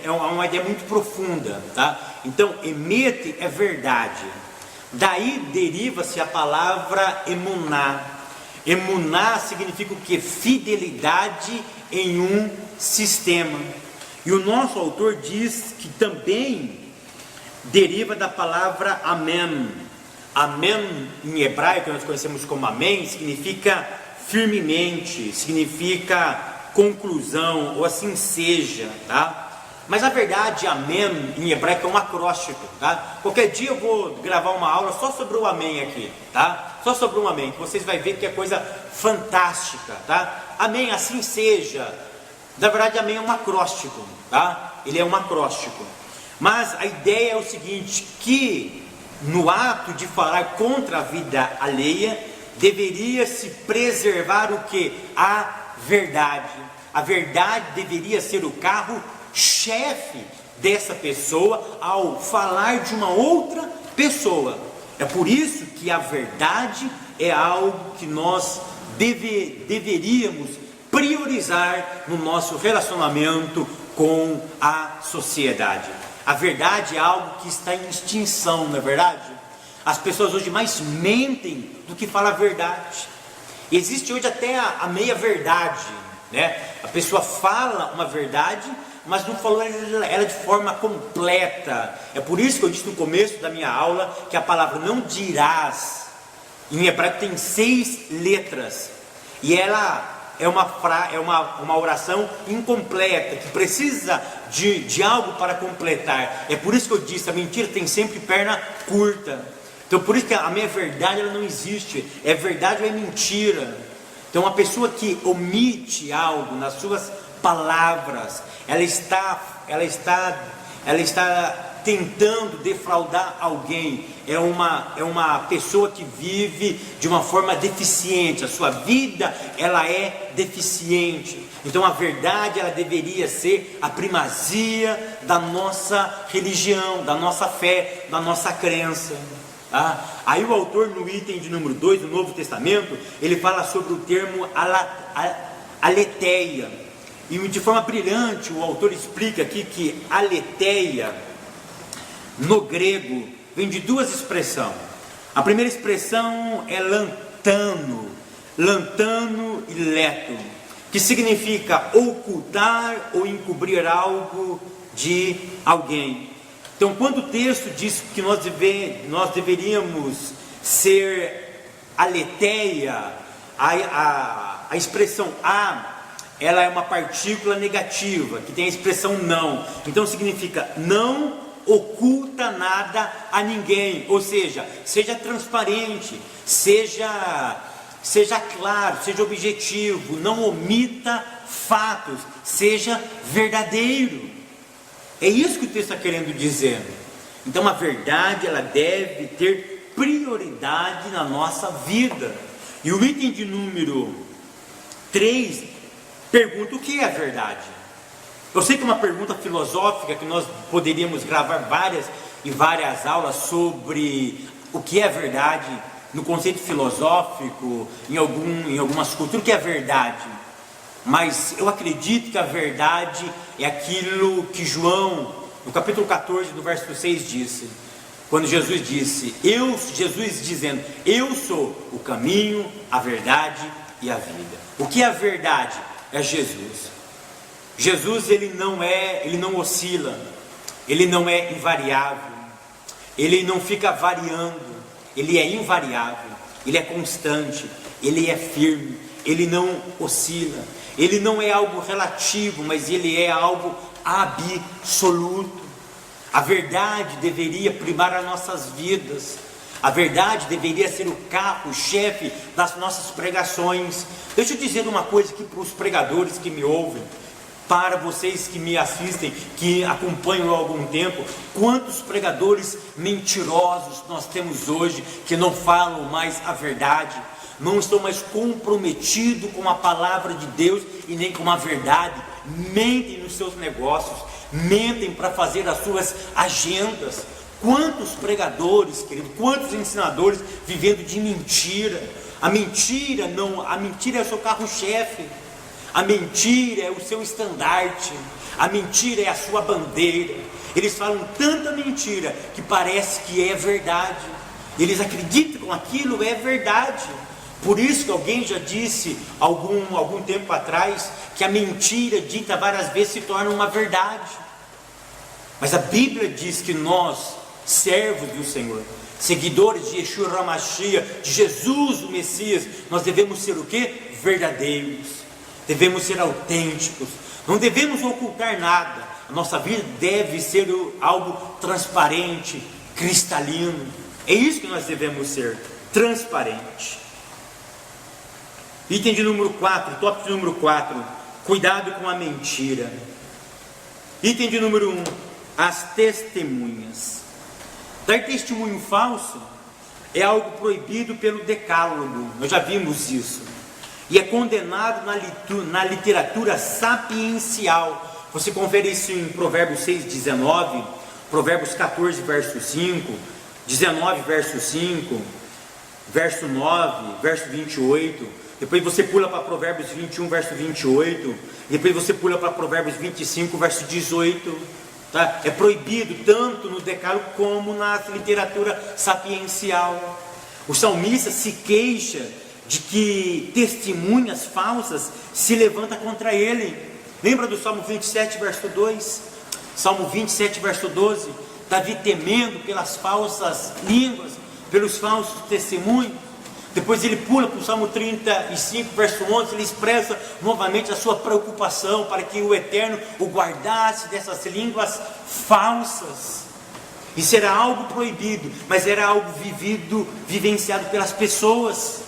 é uma ideia muito profunda, tá? Então, emet é verdade. Daí deriva-se a palavra emuná. Emuná significa o que? Fidelidade em um sistema. E o nosso autor diz que também deriva da palavra amém. Amém em hebraico, que nós conhecemos como amém, significa firmemente, significa conclusão, ou assim seja, tá? Mas a verdade, amém em hebraico é um acróstico, tá? Qualquer dia eu vou gravar uma aula só sobre o amém aqui, tá? Só sobre o amém, que vocês vão ver que é coisa fantástica, tá? Amém, assim seja. Na verdade, amém é um acróstico, tá? Ele é um acróstico. Mas a ideia é o seguinte, que no ato de falar contra a vida alheia, deveria se preservar o que? A verdade. A verdade deveria ser o carro-chefe dessa pessoa ao falar de uma outra pessoa. É por isso que a verdade é algo que nós deveríamos priorizar no nosso relacionamento com a sociedade. A verdade é algo que está em extinção, não é verdade? As pessoas hoje mais mentem do que falam a verdade. Existe hoje até a meia-verdade, né? A pessoa fala uma verdade, mas não falou ela de forma completa. É por isso que eu disse no começo da minha aula que a palavra não dirás, em hebraico tem 6 letras, e ela é uma oração incompleta, que precisa de algo para completar. É por isso que eu disse, a mentira tem sempre perna curta. Então por isso que a minha verdade ela não existe, é verdade ou é mentira. Então uma pessoa que omite algo nas suas palavras, ela está tentando defraudar alguém. É uma pessoa que vive de uma forma deficiente. A sua vida ela é deficiente. Então a verdade ela deveria ser a primazia da nossa religião, da nossa fé, da nossa crença. Aí o autor, no item de número 2 do Novo Testamento, ele fala sobre o termo aletheia, e de forma brilhante o autor explica aqui que aletheia no grego vem de 2 expressões. A primeira expressão é lantano e leto, que significa ocultar ou encobrir algo de alguém. Então, quando o texto diz que nós deveríamos ser aletheia, a expressão ela é uma partícula negativa, que tem a expressão não. Então significa não oculta nada a ninguém, ou seja transparente, seja claro, seja objetivo, não omita fatos, seja verdadeiro. É isso que o texto está querendo dizer. Então a verdade ela deve ter prioridade na nossa vida. E o item de número 3 pergunta o que é a verdade. Eu sei que é uma pergunta filosófica que nós poderíamos gravar várias aulas sobre o que é a verdade no conceito filosófico, em algumas culturas, o que é a verdade. Mas eu acredito que a verdade é aquilo que João, no capítulo 14, do verso 6, disse. Quando Jesus disse, Jesus dizendo, eu sou o caminho, a verdade e a vida. O que é a verdade? É Jesus. Jesus ele não oscila, ele não é invariável, ele não fica variando, ele é invariável, ele é constante, ele é firme, ele não oscila. Ele não é algo relativo, mas ele é algo absoluto. A verdade deveria primar as nossas vidas. A verdade deveria ser o carro-chefe das nossas pregações. Deixa eu dizer uma coisa aqui para os pregadores que me ouvem, para vocês que me assistem, que acompanham há algum tempo. Quantos pregadores mentirosos nós temos hoje, que não falam mais a verdade, não estão mais comprometidos com a palavra de Deus e nem com a verdade, mentem nos seus negócios, mentem para fazer as suas agendas. Quantos pregadores, querido, quantos ensinadores vivendo de mentira. A mentira é o seu carro-chefe, a mentira é o seu estandarte, a mentira é a sua bandeira. Eles falam tanta mentira que parece que é verdade, eles acreditam que aquilo é verdade. Por isso que alguém já disse algum tempo atrás que a mentira dita várias vezes se torna uma verdade. Mas a Bíblia diz que nós, servos do Senhor, seguidores de Yeshua HaMashiach, de Jesus o Messias, nós devemos ser o quê? Verdadeiros, devemos ser autênticos, não devemos ocultar nada. A nossa vida deve ser algo transparente, cristalino. É isso que nós devemos ser, transparente. Item de número 4, tópico de número 4, cuidado com a mentira. Item de número 1, as testemunhas. Dar testemunho falso é algo proibido pelo decálogo, nós já vimos isso, e é condenado na literatura sapiencial. Você confere isso em Provérbios 6:19, Provérbios 14, verso 5, 19, verso 5, verso 9, verso 28. Depois você pula para Provérbios 21, verso 28. Depois você pula para Provérbios 25, verso 18. Tá? É proibido tanto no decálogo como na literatura sapiencial. O salmista se queixa de que testemunhas falsas se levantam contra ele. Lembra do Salmo 27, verso 2? Salmo 27, verso 12. Davi temendo pelas falsas línguas, pelos falsos testemunhos. Depois ele pula para o Salmo 35, verso 11, ele expressa novamente a sua preocupação para que o Eterno o guardasse dessas línguas falsas. Isso era algo proibido, mas era algo vivenciado pelas pessoas.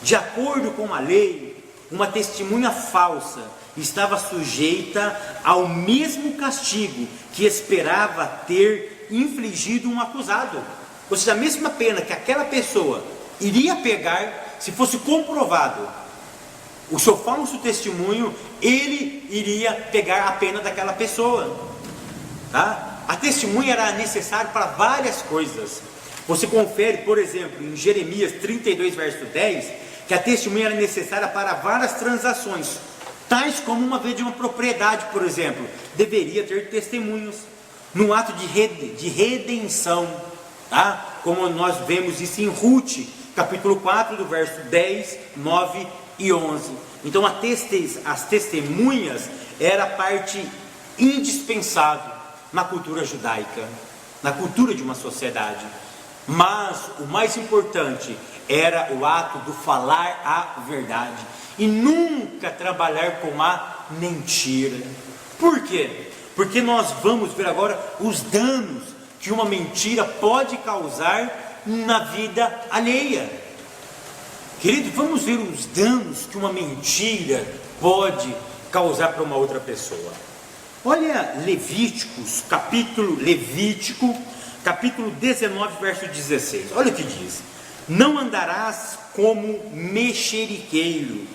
De acordo com a lei, uma testemunha falsa estava sujeita ao mesmo castigo que esperava ter infligido um acusado. Ou seja, a mesma pena que aquela pessoa iria pegar, se fosse comprovado o seu falso testemunho, ele iria pegar a pena daquela pessoa, tá? A testemunha era necessária para várias coisas. Você confere, por exemplo, em Jeremias 32, verso 10, que a testemunha era necessária para várias transações, tais como uma venda de uma propriedade, por exemplo, deveria ter testemunhos. No ato de redenção, tá? Como nós vemos isso em Ruth, capítulo 4, do verso 10, 9 e 11. Então as testemunhas era parte indispensável na cultura judaica, na cultura de uma sociedade. Mas o mais importante era o ato do falar a verdade e nunca trabalhar com a mentira. Por quê? Porque nós vamos ver agora os danos que uma mentira pode causar na vida alheia. Querido, vamos ver os danos que uma mentira pode causar para uma outra pessoa. Olha Levítico, capítulo 19, verso 16. Olha o que diz: não andarás como mexeriqueiro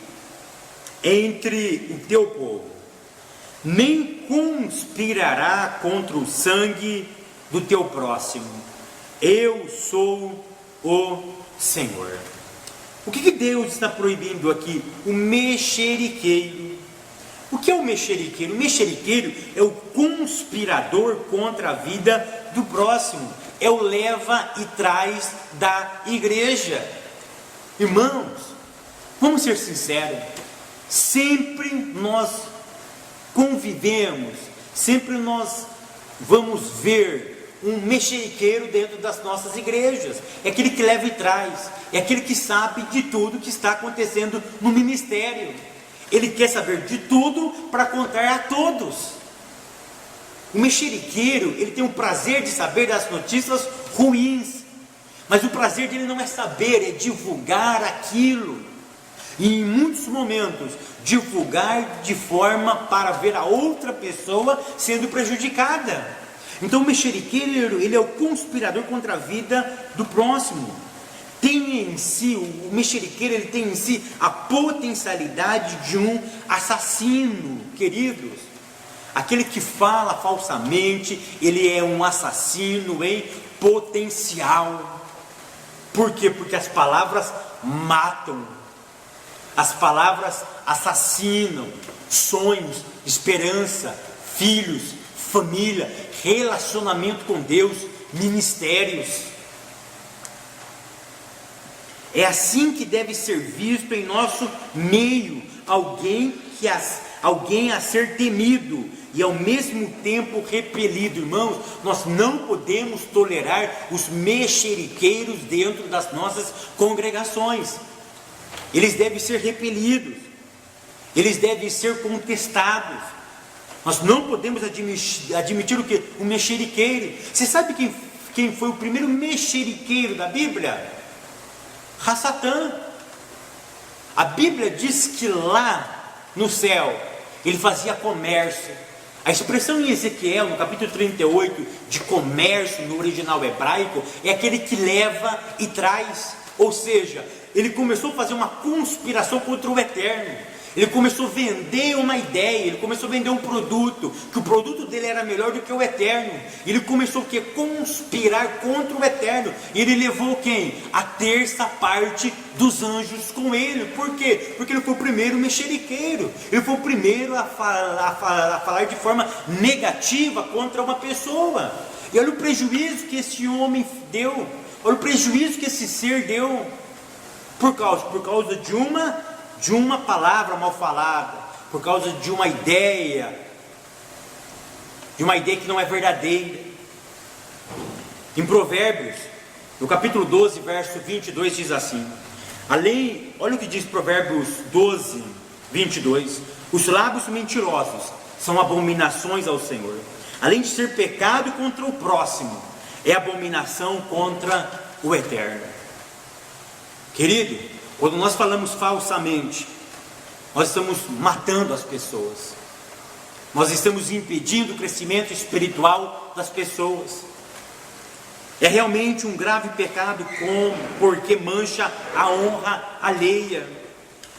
entre o teu povo, nem conspirará contra o sangue do teu próximo. Eu sou o Senhor. O que Deus está proibindo aqui? O mexeriqueiro. O que é o mexeriqueiro? O mexeriqueiro é o conspirador contra a vida do próximo. É o leva e traz da igreja. Irmãos, vamos ser sinceros. Sempre nós convivemos, sempre nós vamos ver um mexeriqueiro dentro das nossas igrejas. É aquele que leva e traz, é aquele que sabe de tudo que está acontecendo no ministério. Ele quer saber de tudo para contar a todos. O mexeriqueiro, ele tem o prazer de saber das notícias ruins, mas o prazer dele não é saber, é divulgar aquilo. E em muitos momentos, divulgar de forma para ver a outra pessoa sendo prejudicada. Então o mexeriqueiro, ele é o conspirador contra a vida do próximo. Tem em si, o mexeriqueiro, ele tem em si a potencialidade de um assassino, queridos. Aquele que fala falsamente, ele é um assassino em potencial. Por quê? Porque as palavras matam, as palavras assassinam sonhos, esperança, filhos, família, relacionamento com Deus, ministérios. É assim que deve ser visto em nosso meio alguém a ser temido e ao mesmo tempo repelido. Irmãos, nós não podemos tolerar os mexeriqueiros dentro das nossas congregações. Eles devem ser repelidos, eles devem ser contestados. Nós não podemos admitir o que? O mexeriqueiro. Você sabe quem foi o primeiro mexeriqueiro da Bíblia? Satã. A Bíblia diz que lá no céu ele fazia comércio. A expressão em Ezequiel, no capítulo 38, de comércio no original hebraico, é aquele que leva e traz. Ou seja, ele começou a fazer uma conspiração contra o Eterno. Ele começou a vender uma ideia, ele começou a vender um produto, que o produto dele era melhor do que o Eterno. Ele começou a conspirar contra o Eterno. E ele levou quem? A terça parte dos anjos com ele. Por quê? Porque ele foi o primeiro mexeriqueiro. Ele foi o primeiro a falar de forma negativa contra uma pessoa. E olha o prejuízo que esse homem deu. Olha o prejuízo que esse ser deu. Por causa de uma palavra mal falada, por causa de uma ideia que não é verdadeira. Em Provérbios, no capítulo 12, verso 22, diz assim: olha o que diz Provérbios 12, 22: os lábios mentirosos são abominações ao Senhor. Além de ser pecado contra o próximo, é abominação contra o Eterno. Querido, quando nós falamos falsamente, nós estamos matando as pessoas, nós estamos impedindo o crescimento espiritual das pessoas. É realmente um grave pecado, porque mancha a honra alheia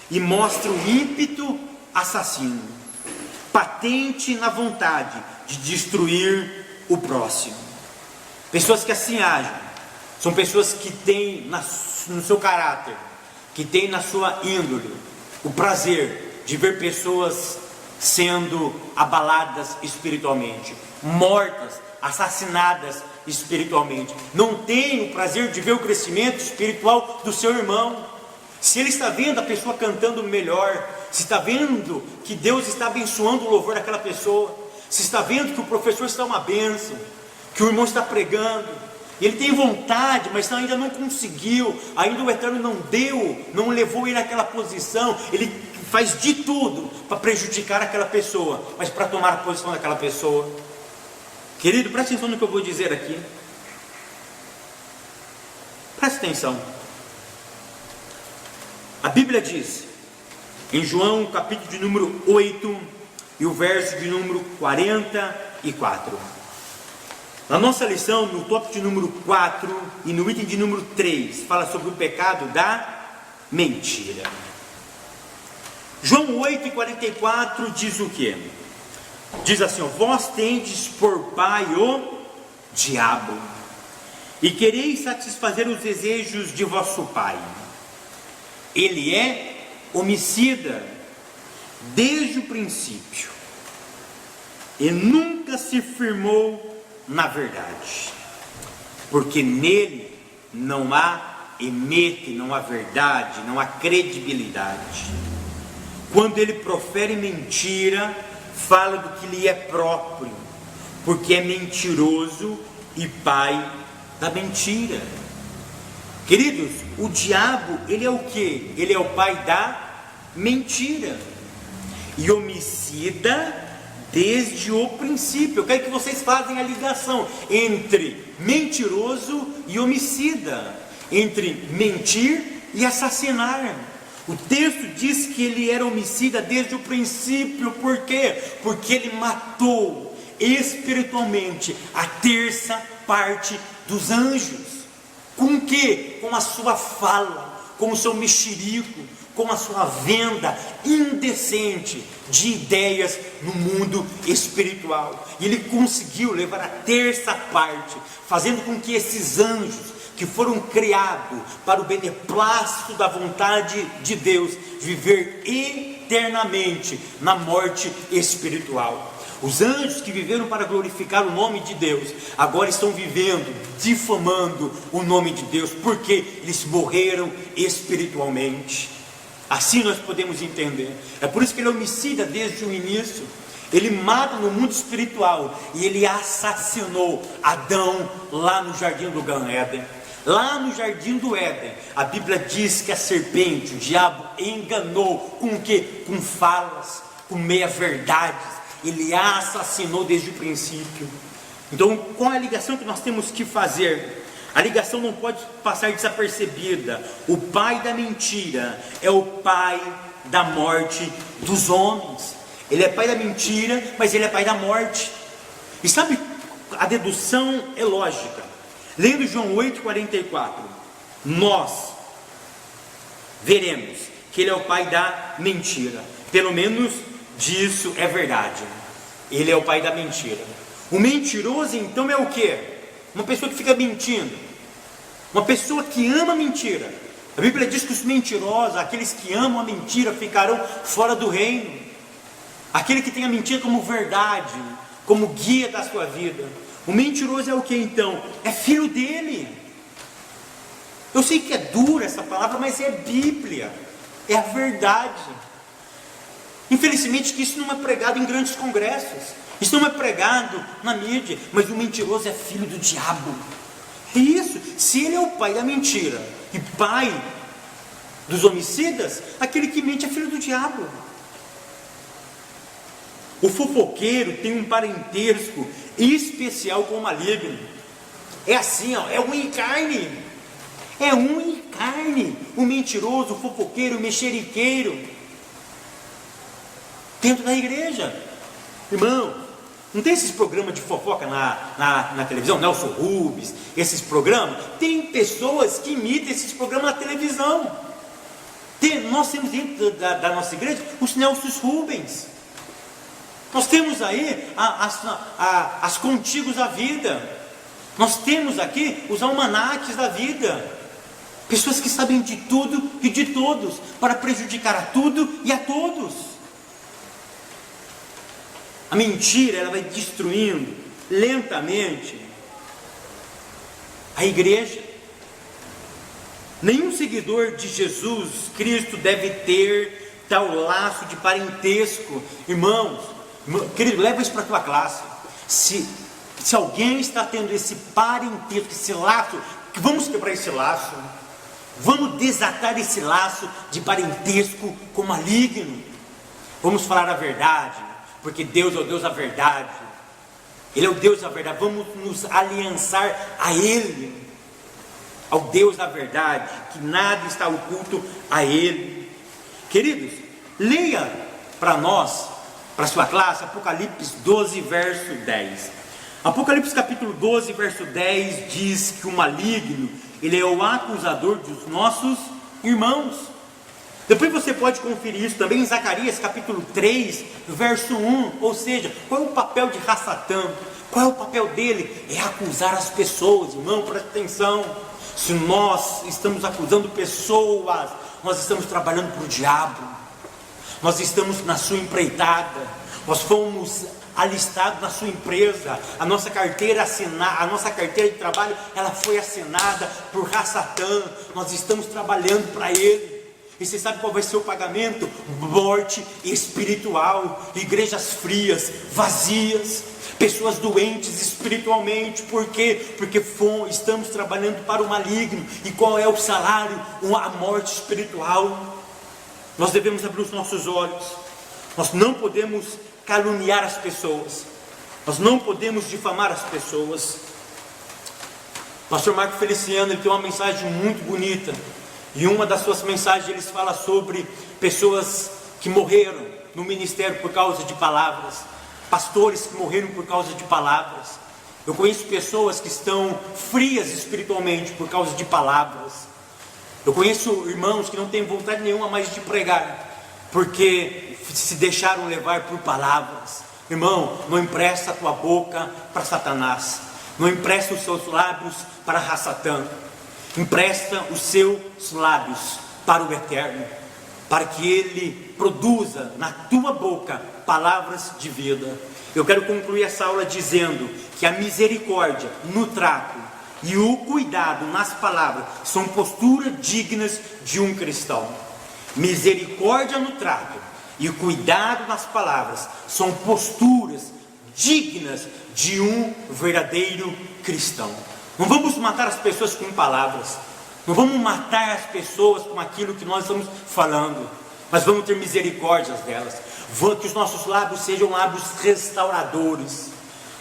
e mostra o ímpeto assassino, patente na vontade de destruir o próximo. Pessoas que assim agem são pessoas que têm no seu caráter, que têm na sua índole o prazer de ver pessoas sendo abaladas espiritualmente, mortas, assassinadas espiritualmente. Não tem o prazer de ver o crescimento espiritual do seu irmão. Se ele está vendo a pessoa cantando melhor, se está vendo que Deus está abençoando o louvor daquela pessoa, se está vendo que o professor está uma bênção, que o irmão está pregando, ele tem vontade, mas ainda não conseguiu, ainda o Eterno não levou ele naquela posição, ele faz de tudo para prejudicar aquela pessoa, mas para tomar a posição daquela pessoa. Querido, preste atenção no que eu vou dizer aqui. Preste atenção. A Bíblia diz, em João, capítulo de número 8, e o verso de número 44. Na nossa lição, no tópico de número 4 e no item de número 3, fala sobre o pecado da mentira. João 8 e 44 diz o quê? Diz assim: vós tendes por pai o diabo, e quereis satisfazer os desejos de vosso pai. Ele é homicida desde o princípio, e nunca se firmou na verdade, porque nele não há emete, não há verdade, não há credibilidade. Quando ele profere mentira, fala do que lhe é próprio, porque é mentiroso e pai da mentira. Queridos, o diabo, ele é o que? Ele é o pai da mentira e homicida desde o princípio. Eu quero que vocês façam a ligação entre mentiroso e homicida, entre mentir e assassinar. O texto diz que ele era homicida desde o princípio. Por quê? Porque ele matou espiritualmente a terça parte dos anjos. Com o quê? Com a sua fala, com o seu mexerico, com a sua venda indecente de ideias no mundo espiritual. E ele conseguiu levar a terça parte, fazendo com que esses anjos, que foram criados para o beneplácito da vontade de Deus, viver eternamente na morte espiritual. Os anjos que viveram para glorificar o nome de Deus, agora estão vivendo, difamando o nome de Deus, porque eles morreram espiritualmente. Assim nós podemos entender. É por isso que ele é homicida desde o início. Ele mata no mundo espiritual, e ele assassinou Adão lá no jardim do Gan Éden. Lá no jardim do Éden, a Bíblia diz que a serpente, o diabo, enganou com o quê? Com falas, com meia-verdades. Ele a assassinou desde o princípio. Então, qual é a ligação que nós temos que fazer? A ligação não pode passar desapercebida. O pai da mentira é o pai da morte dos homens. Ele é pai da mentira, mas ele é pai da morte. E sabe, a dedução é lógica. Lendo João 8,44, nós veremos que ele é o pai da mentira. Pelo menos disso é verdade. Ele é o pai da mentira. O mentiroso então é o quê? Uma pessoa que fica mentindo, uma pessoa que ama mentira. A Bíblia diz que os mentirosos, aqueles que amam a mentira, ficarão fora do reino. Aquele que tem a mentira como verdade, como guia da sua vida. O mentiroso é o que então? É filho dele. Eu sei que é dura essa palavra, mas é Bíblia, é a verdade. Infelizmente que isso não é pregado em grandes congressos, isso não é pregado na mídia, mas o mentiroso é filho do diabo. É isso, se ele é o pai da mentira e pai dos homicidas, aquele que mente é filho do diabo. O fofoqueiro tem um parentesco especial com o maligno. É assim, ó, é um em carne. É um em carne. O mentiroso, o fofoqueiro, o mexeriqueiro. Dentro da igreja. Irmão, não tem esses programas de fofoca na televisão? Nelson Rubens, esses programas? Tem pessoas que imitam esses programas na televisão. Nós temos dentro da nossa igreja os Nelson Rubens. Nós temos aí as contíguos da vida. Nós temos aqui os almanaques da vida. Pessoas que sabem de tudo e de todos, para prejudicar a tudo e a todos. A mentira, ela vai destruindo lentamente a igreja. Nenhum seguidor de Jesus Cristo deve ter tal laço de parentesco. Irmãos, querido, leva isso para a tua classe. Se alguém está tendo esse parentesco, esse laço, vamos quebrar esse laço. Vamos desatar esse laço de parentesco com o maligno. Vamos falar a verdade, porque Deus é o Deus da verdade. Ele é o Deus da verdade. Vamos nos aliançar a Ele, ao Deus da verdade, que nada está oculto a Ele. Queridos, leia para nós, para a sua classe, Apocalipse 12, verso 10. Apocalipse capítulo 12, verso 10 diz que o maligno, ele é o acusador dos nossos irmãos. Depois você pode conferir isso também em Zacarias capítulo 3, verso 1. Ou seja, qual é o papel de Satã? Qual é o papel dele? É acusar as pessoas, irmão, presta atenção. Se nós estamos acusando pessoas, nós estamos trabalhando para o diabo. Nós estamos na sua empreitada. Nós fomos alistados na sua empresa. A nossa carteira de trabalho, ela foi assinada por Satã. Nós estamos trabalhando para ele. E você sabe qual vai ser o pagamento? Morte espiritual. Igrejas frias, vazias, pessoas doentes espiritualmente. Por quê? Porque estamos trabalhando para o maligno. E qual é o salário? A morte espiritual. Nós devemos abrir os nossos olhos. Nós não podemos caluniar as pessoas. Nós não podemos difamar as pessoas. Pastor Marco Feliciano, ele tem uma mensagem muito bonita. E uma das suas mensagens ele fala sobre pessoas que morreram no ministério por causa de palavras. Pastores que morreram por causa de palavras. Eu conheço pessoas que estão frias espiritualmente por causa de palavras. Eu conheço irmãos que não têm vontade nenhuma mais de pregar, porque se deixaram levar por palavras. Irmão, não empresta a tua boca para Satanás. Não empresta os seus lábios para Satã. Empresta os seus lábios para o Eterno, para que Ele produza na tua boca palavras de vida. Eu quero concluir essa aula dizendo que a misericórdia no trato e o cuidado nas palavras são posturas dignas de um cristão. Misericórdia no trato e o cuidado nas palavras são posturas dignas de um verdadeiro cristão. Não vamos matar as pessoas com palavras, não vamos matar as pessoas com aquilo que nós estamos falando, mas vamos ter misericórdia delas. Que os nossos lábios sejam lábios restauradores,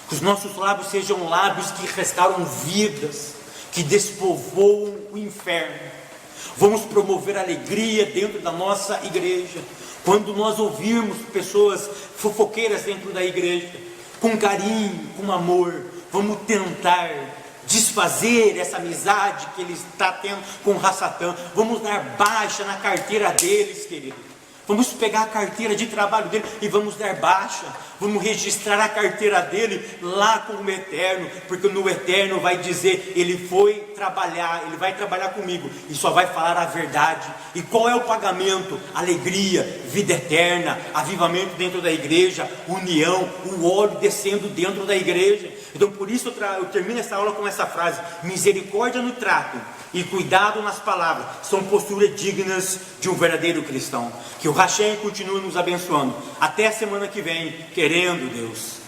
que os nossos lábios sejam lábios que restauram vidas, que despovoam o inferno. Vamos promover alegria dentro da nossa igreja. Quando nós ouvirmos pessoas fofoqueiras dentro da igreja, com carinho, com amor, vamos tentar desfazer essa amizade que ele está tendo com Satã. Vamos dar baixa na carteira deles, querido. Vamos pegar a carteira de trabalho dele e vamos dar baixa. Vamos registrar a carteira dele lá com o Eterno, porque no Eterno vai dizer, ele vai trabalhar comigo e só vai falar a verdade. E qual é o pagamento? Alegria, vida eterna, avivamento dentro da igreja, união, o óleo descendo dentro da igreja. Então por isso eu termino essa aula com essa frase: misericórdia no trato e cuidado nas palavras são posturas dignas de um verdadeiro cristão. Que o Hashem continue nos abençoando. Até a semana que vem, querendo Deus.